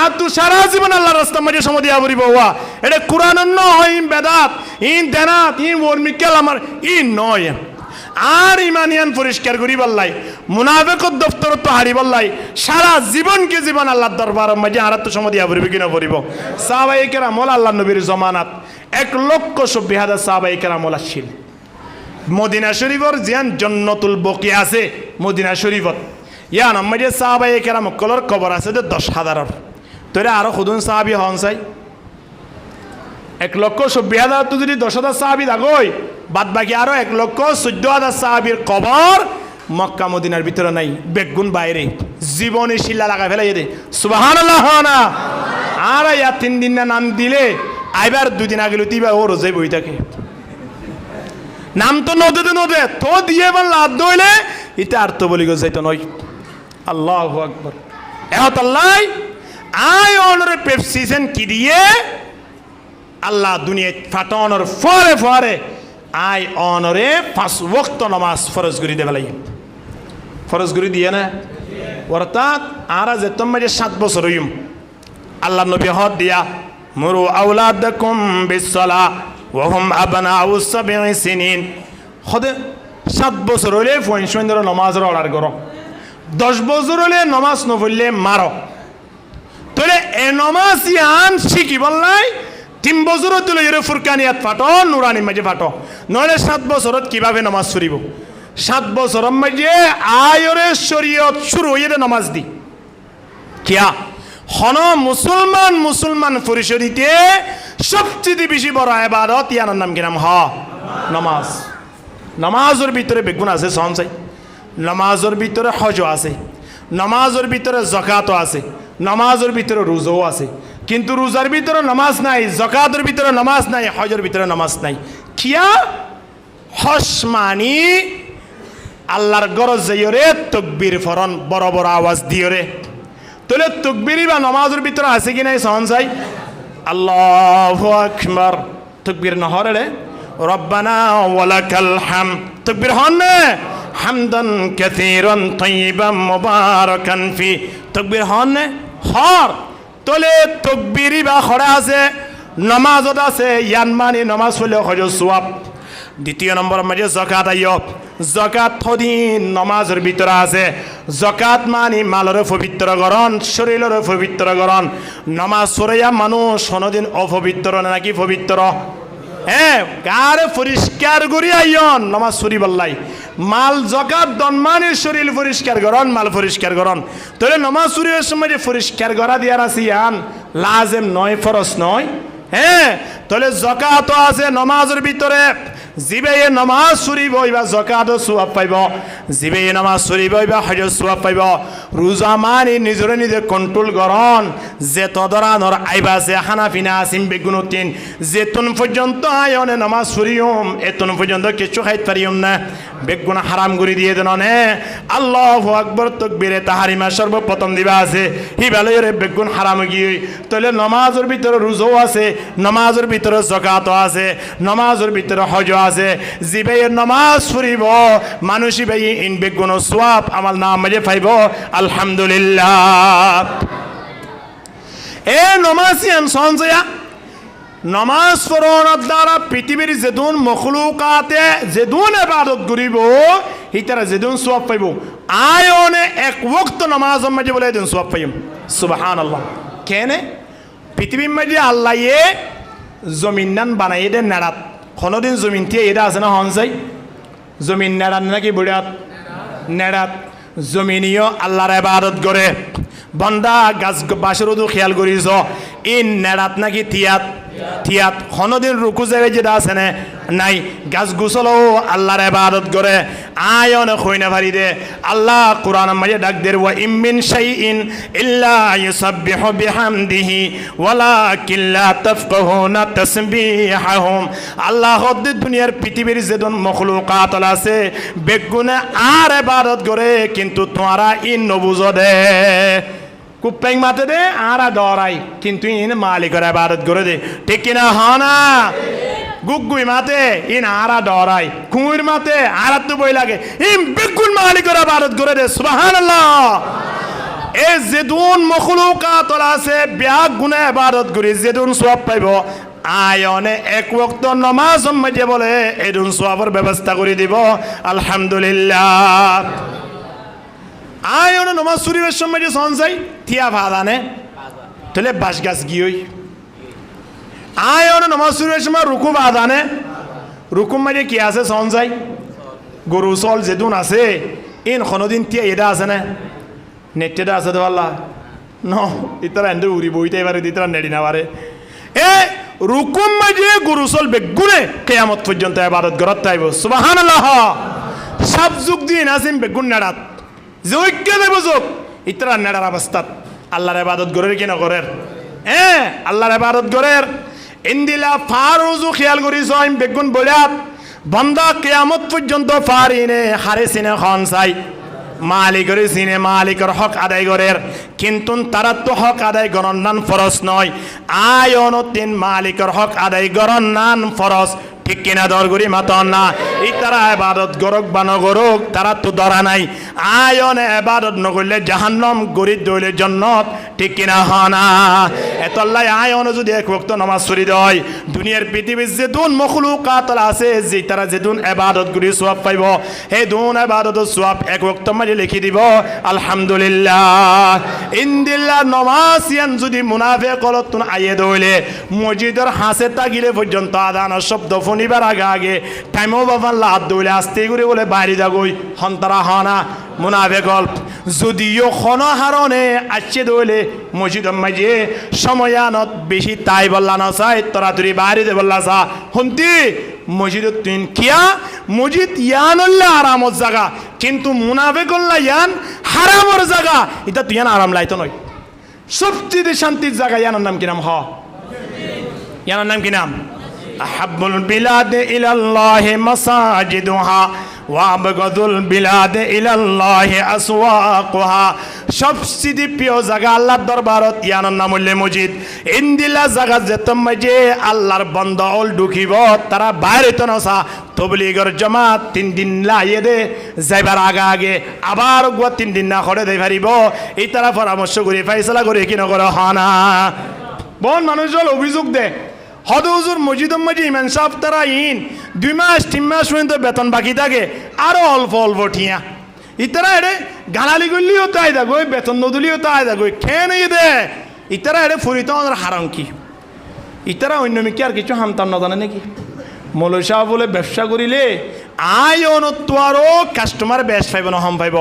আর তুই সারা জীবন আল্লাহর রাস্তা মাঝে সময় দিয়া বলিব ওয়া এটা কোরআনের নয় ইন বেদাত ইন দেনাত ইন ওরমিকাল আমার ইন নয় আর ইমানিয়ান পরিষ্কার করি বললাই মুনাফিকত দফতর তো হারি বললাই সারা জীবনকে জীবন আল্লাহর দরবার মাঝে আর তো সময় দিয়া বলিব কিনা বলিব সাহাবায়ে কেরাম আল্লাহর নবীর জামানাত 1,70,000 সাহাবায়ে কেরাম আসছিল মদিনা শরীফর জিয়ান জান্নাতুল বকি আছে মদিনা শরীফত ইয়ান আমাদের সাহাবায়ে কেরাম কলর কবর আছে 10,000 তোরে আরো খুদুন সাহাবী হন চাই 1,70,000 তো যদি 10,000 সাহাবী থাকই বাদ বাকি আরো 1,14,000 সাহাবীর কবর মক্কা মদিনার ভিতরে নাই বেগুন বাইরে জীবনে শিলা লাগা ফেলাই দে সুবহানাল্লাহ না আর ইয়া 3 দিন না নাম দিলে আইবার 2 দিন আগে লতিবা ও রোজে বই থাকে নাম তো নদে তো দিয়ে এবার লাভ দইলে এটা আর তো বলি গো যাইতো নয়। আল্লাহু আকবার। এহত আল্লাহ আয় অনরে পেপসিছেন কি দিয়ে আল্লাহ দুনিয়া ফাটানোর ফরে ফরে আয় অনরে 5 ওয়াক্ত নামাজ ফরজ করে দেবে লাগে। ফরজ করে দিয়ে না অর্থাৎ আরা যে তোমার 7 বছর হইম আল্লাহ নবী হদ দিয়া মুরু আওলাদাকুম বিসসালাহ ওয়া হুম আবনাউ 7 সিনিন। হদে 7 বছর হইলে ফয়সন্দর নামাজের অর্ডার করো, 10 বছর হইলে নামাজ ন পড়লে মারো। তাহলে এ নামাজ ইয়ান শিখি বললাই 3 বছর তুলে এর ফুরকানিয়াত ফাটো নুরানি মাঝে ফাটো, নইলে 7 বছরত কিভাবে নামাজ পড়িব? 7 বছরের মাঝে আয়রে শরীয়ত শুরু হইয়ে নামাজ দি কিয়া হন মুসলমান পরিশোধিতে সবচেয়ে বেশি বড় ইবাদত ইয়ার নাম কি নাম? নামাজ। নামাজের ভিতরে বেগুন আছে সঞ্চয়, নামাজের ভিতরে হজ আছে, নামাজের ভিতরে যাকাতও আছে, নামাজের ভিতরে রোজাও আছে। কিন্তু রোজার ভিতরে নামাজ নাই, যাকাতের ভিতরে নামাজ নাই, হজের ভিতরে নামাজ নাই। কিয়া? হজ মানি আল্লাহর গরজ যাইরে তাকবীর ফরন বড় বড় আওয়াজ দিয়রে। তাহলে তাকবীর বা নামাজের ভিতরে আছে কি নাই সঞ্চয়? আল্লাহু আকবার তাকবীর না হরে রব্বানা ওয়ালাকাল হামদ তাকবীর হন না হামদান কাসীরান তাইয়িবান মুবারাকান ফি তাকবীর হন না হর। তাহলে তাকবীর বা খড়া আছে নামাজত আছে ইয়ান মানে নামাজ পড়লে হজ সওয়াব। দ্বিতীয় নম্বর মাঝে যাকাত আইয়, যাকাত হদিন নামাজের ভিতরে আছে। যাকাত মানে মালরে পবিত্রকরণ, শরীরের পবিত্রকরণ। নামাজ পড়িয়া মানুষ কোনদিন অপবিত্র নাকি পবিত্র? হ্যাঁ, কার পরিষ্কার করি আইয়ন নামাজ পড়ি বললাই। মাল যাকাত দন মানে শরীর পরিষ্কার করন, মাল পরিষ্কার করন। তাহলে নামাজ পড়িবার সময় যে পরিষ্কার করা দিয়ার আছে ইয়ান লাজেম নয়, ফরজ নয়। হ্যাঁ, তাহলে যাকাত আছে নামাজের ভিতরে। জিবে নামাজ পড়িব বা যাকাত সওয়াব পাইব, জিবে নামাজ পড়িব বা হজ সওয়াব পাইব। রোজা মানে নিজরে নিজে কন্ট্রোল করন। যে তদরানর আইবা যে হানাফিনা আসিম বেগুনতিন যেতুন পর্যন্ত আয়নে নামাজ পড়িম এতুন পর্যন্ত কিছু খাইতে পারিম না, বেগুন হারাম করে দিয়ে দেন নে। আল্লাহু আকবার তাকবীরে তাহারিমা সর্বপ্রথম দিবা আছে হিবালয়ের বেগুন হারাম গিয়ে। তাহলে নামাজের ভিতরে রোজাও আছে, নামাজের ভিতরে যাকাত আছে, নামাজের ভিতরে হজ আছে। জিবে নামাজ পড়িব মানুষই ভাই ইন বেগুন সওয়াব আমার নাম মাঝে পাইব আলহামদুলিল্লাহ। এ নামাজিয়ান সঞ্জয়া নামাজ পড়ানোর দ্বারা পৃথিবীর যেদুন মখলুকাতে যেদুন ইবাদত করিব হিতারা যেদুন সওয়াব পাইব। আয়নে এক ওয়াক্ত নামাজের মাঝে বলে দেন সওয়াব পাইম। সুবহানাল্লাহ। কেনে? পৃথিবীর মাঝে আল্লাহ এ জমিন নান বানাইয়ে দেন নেড়াত। কোনোদিন জমিন দিয়ে এটা আছে না হন যাই জমিন নেড়াত নাকি বুড়াত নেড়াত জমিনিও আল্লাহর ইবাদত করে। বন্দা গাছ বাসের উদু খেয়াল করিস ইন নেড়াত নাকি তিয়াত তিয়াত কোনোদিন রুকু যাবে যেটা আছে না নাই। গাছ গুছলো আল্লাহর ইবাদত করে আয়ন কইনা পারি দে। আল্লাহ কোরআন মাঝে ডাক দের ওয়া ইমিন শাইইন ইল্লা ইউসাব্বিহু বিহামদিহি ওয়ালাকিন লা তাফকাহুনা তাসবিহাহুম। আল্লাহ হদ্দ দুনিয়ার পৃথিবীর যেদন মখলুকাত আছে বেগুনে আর ইবাদত করে কিন্তু তোমরা ইন নবুঝ দে। কুপ্পাইং মাতে দে আরা ডরাই কিন্তু ইন মালিকের ইবাদত করে দে, ঠিক কিনা? হনা গুগুই মাতে ইন আরা ডরাই, কুঁইর মাতে আরা তো বই লাগে ইন বেগুন মালিকের ইবাদত করে দে। সুবহানাল্লাহ। এ যেদুন মখলুকাত আছে ব্যাগ গুনে ইবাদত করি যেদুন সওয়াব পাইব আয়নে এক ওয়াক্ত নামাজ মাঝে বলে এদুন সওয়াবের ব্যবস্থা করে দিব আলহামদুলিল্লাহ। আয়নে নামাজ পড়িবার সময় যে সঞ্চয় থিয়া ভাদানে তাহলে বাস গাছ গিয়ে আয়নে নামাজ পড়িবার সময় রুকু বাদানে রুকুম মাঝে কি আছে সঞ্চয় গরু চল যেদুন আছে ইন কোনোদিন থিয়া এটা আছে না নেটেটা আছে তো আল্লাহ ন ইতারা এন্ডে উড়ি বইতে পারে ইতারা নেড়ি না পারে। এ রুকুম মাঝে গরু চল বেগুনে কিয়ামত পর্যন্ত ইবাদত করতে আইব। সুবহানাল্লাহ। সব যুগ দিন আসিম বেগুন নেড়াত যে ঐক্য দেব যোগ ইতারা নেড়ার অবস্থাত আল্লাহর ইবাদত করে কি না করের? হ্যাঁ, আল্লাহর ইবাদত করের। ইন্দিলা ফারুজু খেয়াল করিস বেগুন বলিয়াত বন্দা কিয়ামত পর্যন্ত পারিনে হারে সিনে খন চাই মালিকের সিনে মালিকের হক আদায় করের কিন্তু তারা তো হক আদায় করন নান ফরজ নয় আয়ন তিন মালিকের হক আদায় করন নান ফরজ ঠিক কিনা দরগুরি মাতন না এই তারা এবাদত গরক বা নগরক তারা তো ধরা নাই আয়ন এবাদত নগরলে জাহান্নম গরিব দইলে জন্নত ঠিক কিনা হনা এতল্লাই আয়ন যদি এক ওয়াক্ত নামাজ পড়ি দেয় দুনিয়ার পৃথিবীর যে দুন মখলুকাত আছে যে তারা যে দুন এবাদত গুলি সওয়াব পাইব হে দুন এবাদত সওয়াব এক ওয়াক্ত মাঝে লিখি দিব আলহামদুলিল্লাহ ইনদিল্লাহ নমাজ ইয়ান যদি মুনাফিক কলতুন আইয়ে দইলে মসজিদের হাসে তাগিলে পর্যন্ত আদান শব্দ নিবার আগে টাইমও বাবা লাভ দৌলে আসতে করে বলে বাইরে যাগই হন্তারা হনা মুনাফে গল্প যদিও ক্ষণহারণে আসছে দৌলে মসজিদ মাঝে সময়ানত বেশি তাই বললা না চাই তরাতুরি বাইরে বললা চা শুনতি মসজিদ তুই কিয়া মসজিদ ইয়ান হল্লে আরামত জায়গা কিন্তু মুনাফে করলা ইয়ান হারামর জায়গা এটা তুই ইয়ান আরাম লাইতো নয় সবচেয়ে শান্তির জায়গা ইয়ানোর নাম কি নাম ইয়ানোর নাম কি নাম আহাব্বুল বিলাদ ইলাল্লাহি মাসাজিদুহা ওয়া আবগাদুল বিলাদ ইলাল্লাহি আসওয়াকুহা সবচেয়ে প্রিয় জায়গা আল্লাহর দরবারত ইয়ানোর নাম হইলে মসজিদ ইনদিলা জায়গা যেতম যে আল্লাহর বান্দা অল ঢুকিব তারা বাইরে তো নসা তবলিগের জামাত 3 দিন লাইয়ে দে যাইবার আগে আবার গো 3 দিন না করে দেই পারিব এই তারা পরামর্শ করে ফয়সালা করে কি না করে হনা বন মানুষ অভিযোগ দে হদুজুর মসজিদের মাঝে ইমান সাহেব তারা 2 মাস 3 মাস পর্যন্ত বেতন বাকি থাকে আরো অল্প অল্প ঠিয়া ইতারা এড়ে গালালি করলিও তাই দেখো বেতন নদুলিও তাই দেখো খেয়ে নিয়ে দে ইতারা এড়ে ফুরিত আমাদের হারাম কি ইতারা অন্য মিকে আর কিছু হামতাম না জানে নাকি মৌলভী সাহেব বলে ব্যবসা করিলে আয় অনত্ব আরও কাস্টমার বেশ পাইব না হম পাইব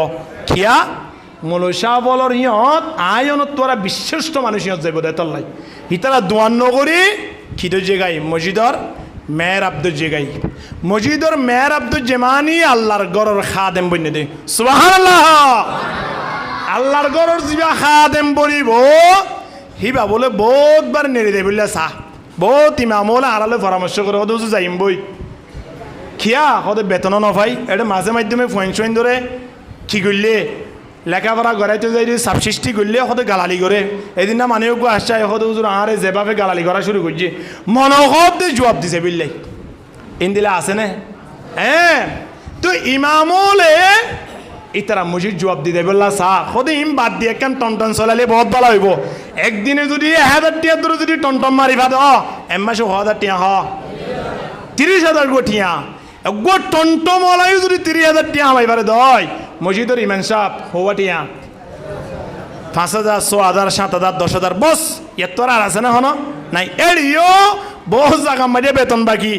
কিয়া মৌলভী সাহেব বলর ইয়ত আয় অনত্ব আর বিশ্বস্ত মানুষ ইয়ত যাইব দেতল্লাই ইতারা দোয়ান নগরী খিদর জেগাই মসজিদর মেয়ের আব্দুল জেগাই মসজিদর মেয়ের আব্দুল জেমানি আল্লাহর গরর খাদেম বন্যে দে সুবহানাল্লাহ আল্লাহর গরর জিবা খাদেম বলিব হিবা বলে বহুতবার নেড়ে দে বললে চা বহুত ইমামলা আড়ালে পরামর্শ করে হতে যাইম বই খিয়া হতে বেতনও নপাই এটা মাঝে মাধ্যমে ফোন সোন ধরে কি করলে লেখাপড়া গড়াইতে যাই সাবসৃষ্টি করলে হতে গালালি করে এদিন না মানুষ আসছে হতে হুজুর আরে যেভাবে গালালি করা শুরু করছে মনোহত জবাব দিছে বুঝলে ইন্দিলা আছে না হ্যাঁ তো ইমামলে ইতারা মসজিদ জবাব দিতে বললা চা হতে ইম বাদ দিয়ে কেন টনটন চলালে বহুত ভালো হইব একদিনে যদি 1000 টিয়া ধরে যদি টনটন মারিবা দে এম মাসে 1000 টিয়া 30,000 গোটিয়া গো টনটম ওলাই যদি 30,000 টিয়া মাইবারে দয় মসজিদের ইমান সাহেব হওয়াটিয়া 5,000 6,000 7,000 10,000 বস এত আর আছে না হন নাই এড়িও বহু জায়গা মাঝে বেতন বাকি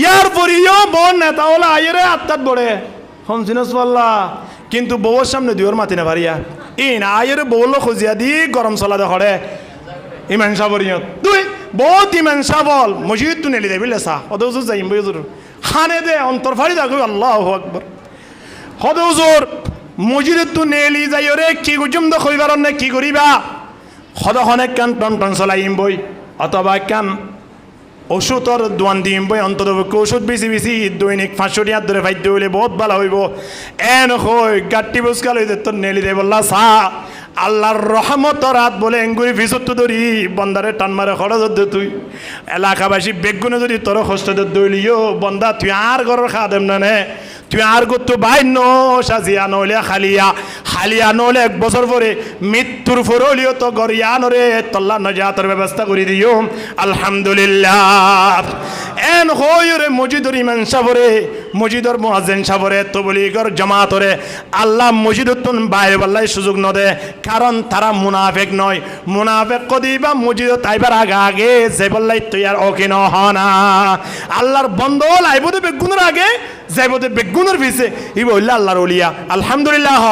ইয়ার পরিও বহু নেতা হলে আইরে আত্মাত বড়ে হমসিনস পাল্লা কিন্তু বউর সামনে দুয়োর মাতি না পারিয়া না আইরে বউলো খুঁজিয়া দি গরম চলা দেখে ইমান সাহেবর ইয়ত তুই বহুত ইমান সাবল মসজিদ তু নেলি দেবিলে চা অত যাইম বজুর খানে দে অন্তর ফাড়ি দেখো আল্লাহু আকবার হদে হুজুর মসজিদে তু নেলি যাই রে কি গুজুম দে কইবার না কি করিবা হদে কান টন টন চলাইম বই অথবা কান ওষুধর দোয়ান দিম বই অন্তত ওষুধ বেশি বেশি দৈনিক 500 টাকা ধরে ফাইতে হইলে বহুত ভালো হইব এন হই গাট্টি বুসকাল হইতে তোর নেলি দে বললা সা আল্লাহর রহমত রাত বলে এঙ্গুরি ভিসত ধরি বন্দারে টান মারে খরচ দে তুই এলাকাবাসী বেগুনে যদি তোর কষ্ট দইলিও বন্দা তুই আর ঘরের খা দেম না নে তুই আর করতো বাইন সাজিয়া নইলে খালিয়া নইলে 1 বছর পরে মৃত্যুর পরে হলিও তো গরিয়া নরে তল্লা নজাতের ব্যবস্থা করে দিও আলহামদুলিল্লাহ এন হইরে মসজিদর ইমাম সাহেবরে মসজিদর মুয়াজ্জিন সাহেবরে তবলিগর জামাতরে আল্লাহ মসজিদতুন বাইরে বল্লাই সুযোগ ন দে কারণ তারা মুনাফিক নয় মুনাফিক কদিবা মসজিদ তাইবার আগে যে বল্লাই তৈয়ার ওকে ন হনা আল্লাহর বন্ধ লাইবতে বেগুনের আগে যাইবতে বেগুনের ভিসে ই বললে আল্লাহর ওলিয়া আলহামদুলিল্লাহ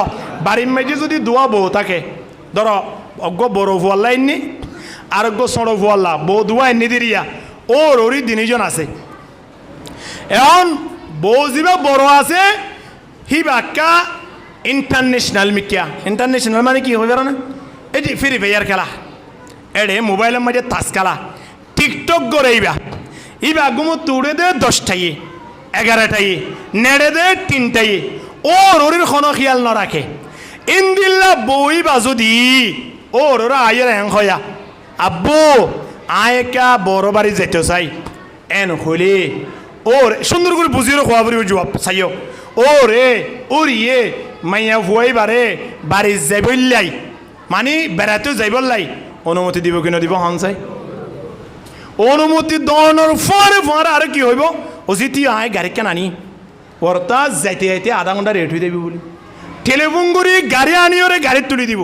বাড়ির মেঝে যদি দোয়া বউ থাকে ধরো অজ্ঞ বড় ভুয়াল্লা ইন্নি আর অজ্ঞ সড়ো ভুয়াল্লা বউ দোয়া এনে দিরিয়া ওর ওরই তিনজন আছে এখন বউ যিবা বড় আছে হি বাক্কা ইন্টারন্যাশনাল মিকিয়া ইন্টারন্যাশনাল মানে কি হইবার না এটি ফ্রি ফায়ার খেলা এড়ে মোবাইলের মাঝে তাস খেলা টিকটক গড়াইবা ইবা গুমো তুড়ে দে 10টাই 11টাই নেড়ে দে 3টাই ওর কোনো খেয়াল না রাখে ইন্দিল্লা বই বাজু দি ওরা আয়ের হ্যাং হয়া আব্বু আয়েকা বড় বাড়ি যেতে চাই এন হলে ওর সুন্দর করে বুঝিয়ে খোয়া বলি জবাব চাইও ওরে ওর ইয়ে মাইয়া ভুয়াই বারে বাড়ি যাইবলাই মানে বেড়াতেও যাইবলাই অনুমতি দিব কিনা দিব হন চাই অনুমতি দনের ফরে ফরে আর কি হইব ও যদি আয় গাড়ি কেন আনি ওরতা যাইতে যাইতে আধা ঘন্টা রেট হয়ে দেবি বলি টেলিফোন করি গাড়ি আনি ওরে গাড়ি তুলি দিব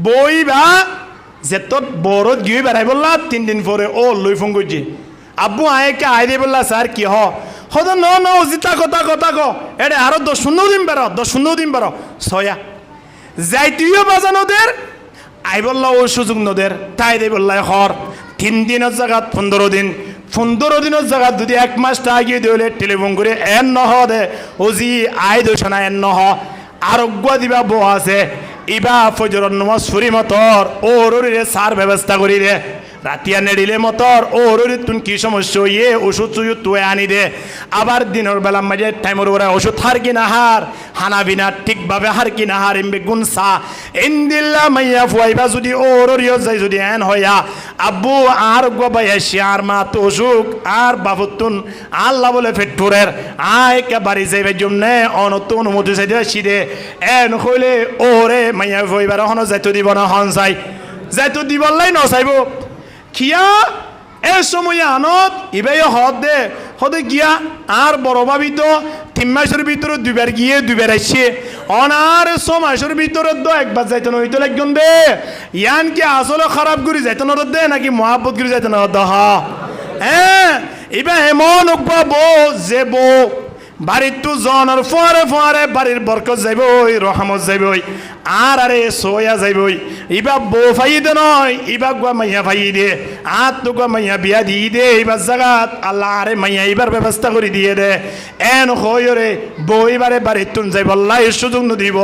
বই বা যেতত বড়ত গিয়ে বেড়াই বললা 3 দিন পরে ও লই ফোন করছি আব্বু আয়কে আয় দিয়ে বললা স্যার কি হদ ন ন জিতা কথা ক এটা আরো 10 দিন বেরো 10 দিন বেরো ছয়া যাইতেও বাজানোদের আই বললা ও সুযোগ নদের তাই দে বললাই হর 3 দিনের জায়গাত 15 দিন 15 দিনের জায়গাত যদি 1 মাস টাগিয়ে দিলে টেলিফোন করে এন নহ দে ও জি আয় দোষণা এন নহ আরোগ্য দিবা বউ আছে ইবা ফজর নমাজ ফুরি মতর ওরে সার ব্যবস্থা করি রে রাতিয়া নেড়িলে মতর ওরে তুন কি সমস্যা ইয়ে ওষুধ চুয়ু তুই আনি দে আবার দিনের বেলা মাঝে টাইমের ওরা ওষুধ হার কি না হার হানা বিনা ঠিকভাবে হার কি না হার ইমবে গুনসা ইন্দিল্লা মাইয়া ফুয়াইবা যদি ওরিও যাই যদি এন হইয়া আব্বু আর গোবাইয়া শিয়ার মা তো অসুখ আর বাবুতুন আল্লাহ বলে ফেটুরের আয় কে বাড়ি যাইবার জন্য অনতুন অনুমতি চাইতে সিদে এন হইলে ওরে মাইয়া ফুয়াইবার হন যাইতো দিব না হন চাই যাইতো দিবলাই নচাইব খিয়া এ সময় আনত ইবাই হদ দে হদে গিয়া আর বড় ভাবিত 3 মাসের ভিতরে 2বার গিয়ে 2বার আসছে অনার 6 মাসের ভিতরে তো একবার যাইতে নইতো লাগন দে ইয়ান কি আসলে খারাপ করে যাইতে নর দে নাকি মহাব্বত করে যাইতে নর দহ হ্যাঁ ইবা এমন উকবা বউ যে বউ বাড়ির তো জনের ফোয়ারে ফোয়ারে বাড়ির বরকত যাইবই রহমত যাইবই আর আরে সোয়া যাইবই ইবা বউ ফাই দে নয় ইবা গুয়া মাইয়া ফাই দে আর তো গুয়া মাইয়া বিয়া দিয়ে দে এবার জাগাত আল্লাহ আরে মাইয়া এবার ব্যবস্থা করে দিয়ে দে এন হইরে বউ এবারে বাড়ির তুন যাই বললাই সুযোগ দিব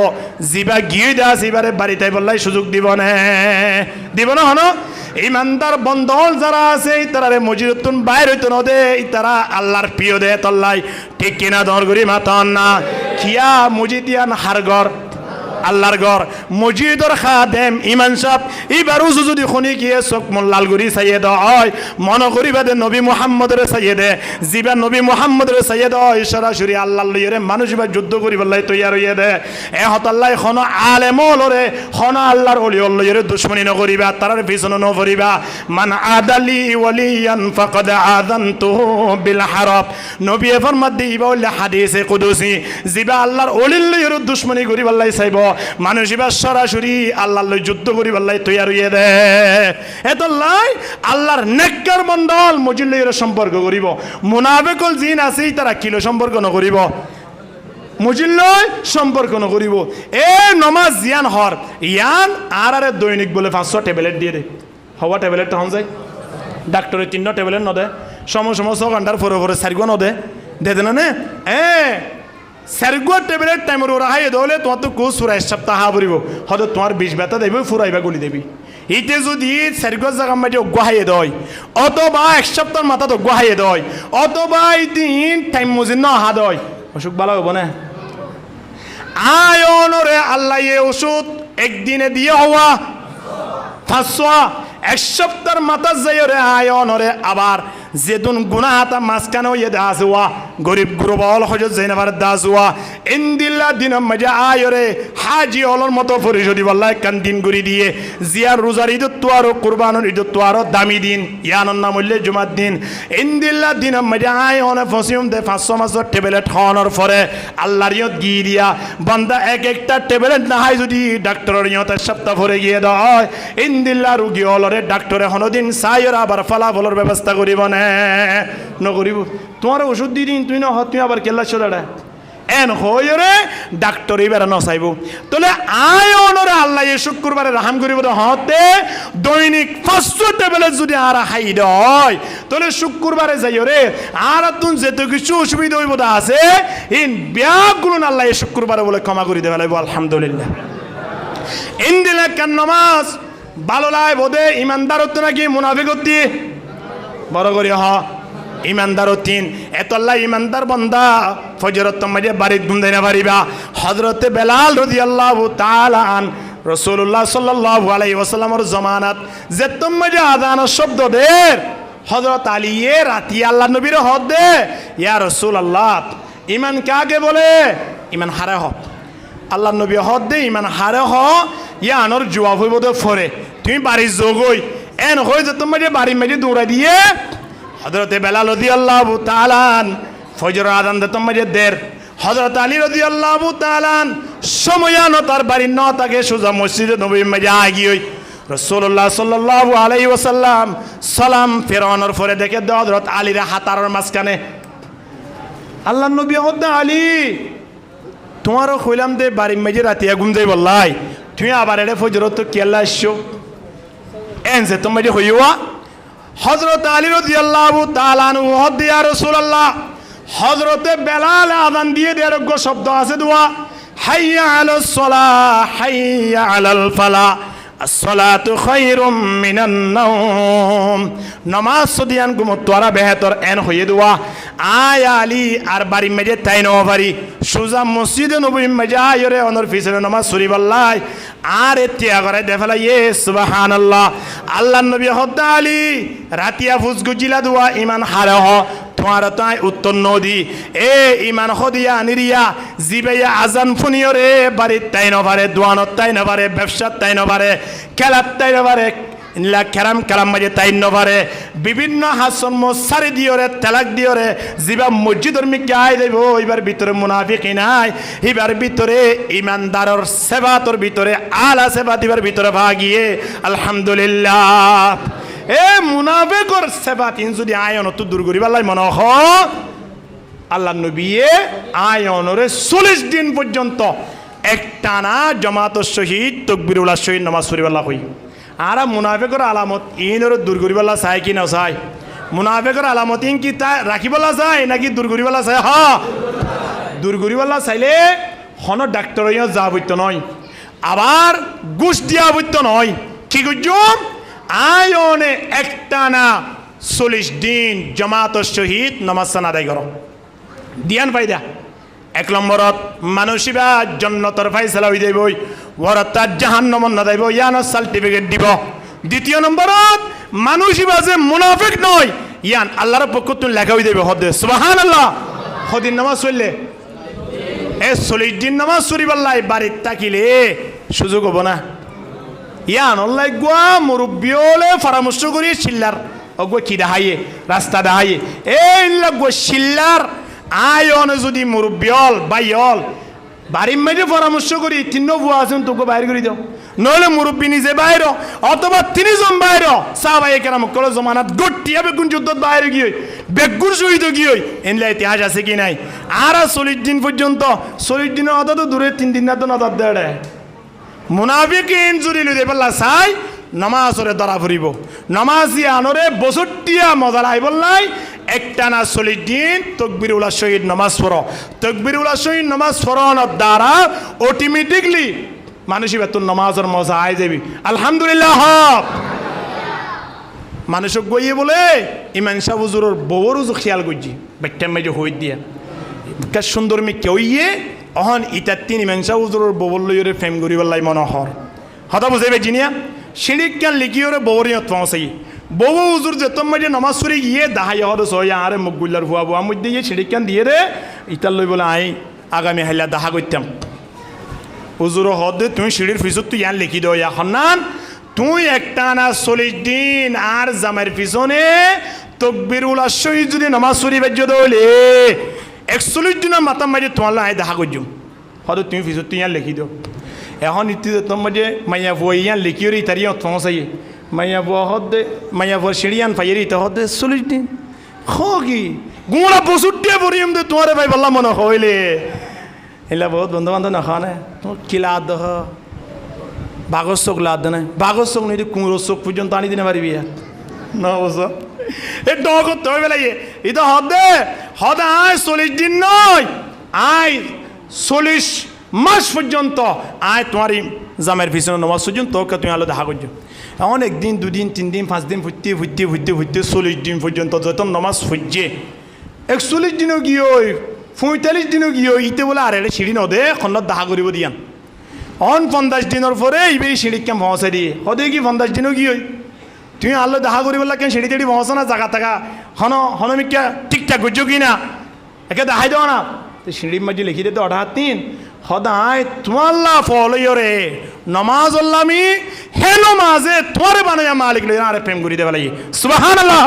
জিবা গিয়ে দাস এবারে বাড়িতে বললাই সুযোগ দিব না হনো ইমানদার বন্ধল যারা আছে তারা মসজিদতুন বাইরে হইতো না দে তারা আল্লাহর প্রিয় দে তল্লাই ঠিক কিনা দর করি মাতন না খিয়া মসজিদিয়ান হারগর আল্লাহর ঘর মসজিদর খাদেম ইমান সাহেব এবার উজু যদি শুনি গিয়ে চোখ মোল্লাল গুরি চাইয়ে হয় মন করিবা দে নবী মুহাম্মদরে চাইয়ে দে যিবা নবী মুহাম্মদরে চাইয়ে হয় সরাসরি আল্লাহ লইরে মানুষ এবার যুদ্ধ করিবার তৈয়ার হইয়ে দে এ হতাল্লাই খন আলেমলরে খন আল্লাহর অলি লইরে দুশ্মনী নকরিবা তারার পিছনে নকরিবা মান আদালি ওয়ালিয়ান ফাকাদ আযানতুহু বিল হারব নবী ফরমাত দিবা ওলা হাদিসে কুদসি যিবা আল্লাহর অলি লইরে দুশ্মনী করিবার চাইব মানুষ এবার সরাসরি আল্লাহর লই যুদ্ধ করিবার তৈয়ার হইয়ে দে এত লাই আল্লাহর নেককার মন্ডল মজিল্লের সম্পর্ক করিব মুনাফিকুল জিন আছে তারা কিলো সম্পর্ক নকরিব মজিল্লয় সম্পর্ক নকরিব এ নমাজ জিয়ান হর ইয়ান আর আরে দৈনিক বলে 500 ট্যাবলেট দিয়ে দে হওয়া ট্যাবলেট হন যায় ডাক্তারে 3 ট্যাবলেট নদে সময় 6 ঘন্টার পরে 4 নদে দে না সারগুয়া টেবলেট টাইমের ওরা হাই দলে তোমার তো কোচ ফুরাই সপ্তাহ হা বলিব হয়তো তোমার বিষ ব্যথা দেবে ফুরাইবা গুলি দেবি ইতে যদি সারগুয়া জায়গা মাঝে অজ্ঞাহাইয়ে দেয় অথবা 1 সপ্তাহ মাথা তো অজ্ঞাহাইয়ে দেয় অথবা এই দিন টাইম মজিন না হা দেয় অসুখ ভালো হবো না আয়নরে আল্লাহ এ ওষুধ একদিনে দিয়ে হওয়া 500 1 সপ্তাহের মাথা যাই রে আয়নরে আবার যেদুন গুনাহ হাতা মাঝখানে ইয়ে দাসুয়া গরিব গুরবল হজরত জাইনাবার দাসুয়া ইন্দিল্লা দিন মজা আয়রে হাজি অলর মতো পরিশোধি বল্লাহ কান দিন গুরি দিয়ে জিয়ার রোজার ঈদ তো আরো কুরবানের ঈদ তো আরো দামি দিন ইয়ানন নাম হইলে জুমার দিন ইন্দিল্লা দিন মজা আয় অনে ফসিউম দে 500 মাসের ট্যাবলেট খাওয়ানোর পরে আল্লাহর ইয়ত গিয়ে দিয়া বান্দা একটা ট্যাবলেট না হয় যদি ডাক্তারের ইয়ত সপ্তাহ ভরে গিয়ে দেয় ইন্দিল্লা রোগী অলরে ডাক্তারে হনদিন সাইর আবার ফলাফলের ব্যবস্থা করিব না নকরিব তোমার ওষুধ দিয়ে দিন তুই না তুমি আবার কেল্লা চোদাটা এন হইরে ডাক্তার এবার নচাইব তাহলে আয় অনরে আল্লাহ এই শুক্রবারে রাহাম করিব হতে দৈনিক 500 ট্যাবলেট যদি আর হাই হয় তাহলে শুক্রবারে যাইও রে আর তুন যেত কিছু অসুবিধা হইব আছে ইন ব্যাগুলো আল্লাহ এই শুক্রবারে বলে ক্ষমা করে দেবে লাগবো আলহামদুলিল্লাহ ইন্দিলা কান নামাজ ভালো লাই বোধে ইমানদারত্ব নাকি মুনাফিকত্ব বড় করি ইমানদারও তিন এতল্লা ইমানদার বন্দা ফজরত তোমাদের বাড়ির ঘুম দেয় না পারিবা হজরতে বেলাল রাদিয়াল্লাহু তাআলা আন রাসূলুল্লাহ সাল্লাল্লাহু আলাইহি ওয়াসাল্লামের জামানাত যে তোমাদের আযানের শব্দ দের হযরত আলী রাতি আল্লাহ নবীর হদ দে ইয়া রাসূলুল্লাহ ইমান কাকে বলে ইমান হারে হ আল্লাহ নবী হদ দে ইমান হারে হ ইয়া আনর জবাব হইব দে ফরে তুমি বাড়ি যোগই এন হই যে তোমাদের বাড়ি মেজে দৌড়া দিয়ে হযরতে বেলাল রাদিয়াল্লাহু তাআলা ফজর আযান দে তোমাদের দের হযরত আলী রাদিয়াল্লাহু তাআলা সময়ানো তার বাড়ি ন তাকে সোজা মসজিদে নবী মেজে আগিয়ে রাসূলুল্লাহ সাল্লাল্লাহু আলাইহি ওয়াসাল্লাম সালাম ফেরানোর পরে দেখে হযরত আলীর হাতার মাঝখানে আল্লাহ নবী হদ আলী তোমারও কইলাম দে বাড়ি মেজে রাতে ঘুম যাই বললাই তুমি আবার এড়ে ফজরত তো কেলা আসছো এনসে তোমার হইয়া হযরত আলী রাদিয়াল্লাহু তাআলা আনহু হদ ইয়া রাসূলুল্লাহ হযরতে বেলাল আযান দিয়ে দেরজ্ঞ শব্দ আছে দোয়া হাইয়া আলাস সালাহ হাইয়া আলাল ফালাহ আসসালাতু খায়রুম মিনান নাওম নামাজ সদিয়ান গুমতরা বেহতর এন হয়ে দোয়া আয় আলী আর বাড়ি মেজে তাই নও পারি সুজা মসজিদে নবী মেজে আয়রে অনর ফিসরে নামাজ সুরি বল্লাই আর এতিয়া করে দেফলা ইয়ে সুবহানাল্লাহ আল্লাহ নবী হদ আলী রাতিয়া ফুস গুজিলা দোয়া ইমান হারে হ তোমার তাই উত্তর নদী এ ইমান হদিয়া নিরিয়া জিবেয়া আজান ফুনিয়রে বাড়ির তাই নভারে দোয়ানত তাই নভারে ব্যবসার তাই নভারে খেলার তাই নভারে ইনলা কেরাম কালাম মাঝে তাই নভারে বিভিন্ন হাসন মসারি দিওরে তালাক দিওরে জিবা মসজিদর মিকে আই দেব এবার ভিতরে মুনাফিক নাই এবার ভিতরে ইমানদারর সেবাতর ভিতরে আলা সেবা দিবার ভিতরে ভাগিয়ে আলহামদুলিল্লাহ এ মুনাফিকর সেবা তিন যদি আয়ন তো দূর করি পারলাই মনে হ আল্লাহ নবী আয়নরে 40 দিন পর্যন্ত একটানা জামাতের সহিত তাকবীরুল্লাহ সহিত নামাজ পড়িবাল্লাহ হই আর মুনাফিকর আলামত ইনর দূর করি পারলা চাই কি না চাই মুনাফিকর আলামত ইন কি তা রাখিবলা চাই নাকি দূর করি পারলা চাই হ দূর করি পারলা চাইলে হন ডাক্তার যা বইত নয় আবার ঘুষ দিয়া বইত নয় কি করছুম আয়নে একটানা 40 দিন জামাতের সহিত নামাজ আদায় করো দিয়ান ফায়দা এক নম্বরত মানুষিবা জন্নতর ফাইসালা হয়ে যাইব ওরা জাহান্নামত না যাইব ইয়ানোর সার্টিফিকেট দিব দ্বিতীয় নম্বরত মানুষিবা যে মুনাফিক নয় ইয়ান আল্লাহর পক্ষ তুমি লেখা হয়ে যাবে হদে সুবহানাল্লাহ হদিন নামাজ চললে এ 40 দিন নামাজ চুরিবাল্লাই বাড়ির তাকিলে সুযোগ হবো না ইয়ান অল্লাই গুয়া মুরব্বিওলে পরামর্শ করি চিল্লার অগুয়া কি দেখাইয়ে রাস্তা দেখাইয়ে এই গুয়া চিল্লার আয়ন যদি মুরব্বিয়ল বাইয়ল বাড়ির মেয়েদের পরামর্শ করি তিন বুয়া আছেন তোকে বাইর করে দাও নইলে মুরব্বী নিজে বাইর অথবা তিনজন বাইর সাহাবায়ে কেরাম কল জমানাত গটিয়া বেগুন যুদ্ধত বাইরে গিয়ে বেগুন শহীদ গিয়ে এনলা ইতিহাস আছে কি নাই আর 40 দিন পর্যন্ত 40 দিনের অত তো দূরে 3 দিন না তো নজর দেয় মুনাফিকিন জুরি লই দেবল্লা চাই নামাজরে ধরা ফুরিব নামাজি আনরে বছরটিয়া মজা লাই বললাই একটানা 40 দিন তাকবীরুল্লাহ শহীদ নামাজ পড়ো তাকবীরুল্লাহ শহীদ নামাজ পড়ানোর দ্বারা অটোমেটিকলি মানুষই বেতন নামাজের মজা আই যাবি আলহামদুলিল্লাহ মানুষক গইয়ে বলে ইমান শাহ হুজুরের বউর খেয়াল করছি বাচ্চা মেজে হই দিয়া কা সুন্দর মে কেউ ইয়ে অহন ইতার তিন ইমান শাহ হুজুরের বউর লইরে ফেম করিবার মনোহর হতা বুঝাইবে জিনিয়া সিঁড়িক কেন লিখিওরে বউরিয়ত পৌঁছাই বউ হুজুর যে তোমার যে নামাজ পড়ি গিয়ে দাহাই হদ সয়া আরে মুগুল্লার ভুয়া বুয়া মধ্যে গিয়ে সিঁড়িক কেন দিয়ে রে ইতার লই বলে আই আগামী হাইলা দাহা করতাম হুজুর হদে তুমি সিঁড়ির ফিসত তুই ইয়ান লিখি দাও ইয়া হন্নান তুই একটানা 40 দিন আর জামের পিছনে তাকবীরুল্লাহ শহীদ যদি নামাজ পড়ি বাজ্য দলে 41 দিনের মাথা মারি তোমার আই দাহা করছুম হদ তুমি ফিসত তুই ইয়ান লিখি দাও এখন ইতি তোমার যে মাইয়া বুয়া ইয়ান লিখিও রে তারিয়া পৌঁছাই মাইয়া বুয়া হদে মাইয়া বুয়া সিঁড়িয়ান পাইয়েরি তা হদে 40 দিন কি গুঁড়া বসুটিয়ে পড়িম দে তোমারে ভাই বললাম মনে হইলে এলা বহুত বন্ধু বান্ধব না খাওয়া তোমার কি লাদ দেখ বাঘর চোখ লাদ দে না বাঘর চোখ নিয়ে কুঁড়োর চোখ পর্যন্ত আনি দিনে পারিবি ন বছর এ ড করতে হবে বেলাইয়ে এটা হদে হদে আয় 40 দিন নয় আয় 40 মাস পর্যন্ত আয় তোমার জামের পিছনে নামাজ পর্যন্ত তোকে তুমি আলো দেখা করছো অনেক দিন 2 দিন 3 দিন 5 দিন ফুটতে 40 দিন পর্যন্ত যত নমাজ ফুটছে 41 দিনও গিয়ে 45 দিনও গিয়ে ইতে বলে আর এটা সিঁড়ি নদে খন্নত দাহা করিব দিয়ান 50 দিনের পরে এইবে সিঁড়ি কেম পৌঁছে দিয়ে সদে কি 50 দিনও গিয়ে তুমি আল্লাহ দাহা করিব কেন সিঁড়ি তেড়ি পৌঁছ না জায়গা থাকা হনমিকা ঠিকঠাক করছো কি না একে দেখাই দেওয়া না তো সিঁড়ির মাঝে লিখি দিতে 18 সদায় তোমাল্লা ফলরে নমাজ আমি হে নমাজে তোমারে বানাইয়া মালিক লই আরে প্রেম করি দেবা লাগি সুবহানাল্লাহ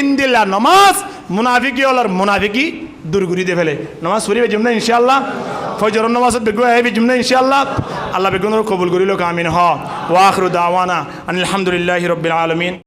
ইনদিল্লা নমাজ মুনাফিকি ওলার মুনাফিকি দূর করি দে ফেলে নমাজ পড়িবে জুমনা ইনশাআল্লাহ ফজর নামাজত বেগু আইবে জুমনা ইনশাআল্লাহ আল্লাহ বেগুনর কবুল করিল আমিন ওয়া আখিরু দাওয়ানা আলহামদুলিল্লাহি রাব্বিল আলামিন।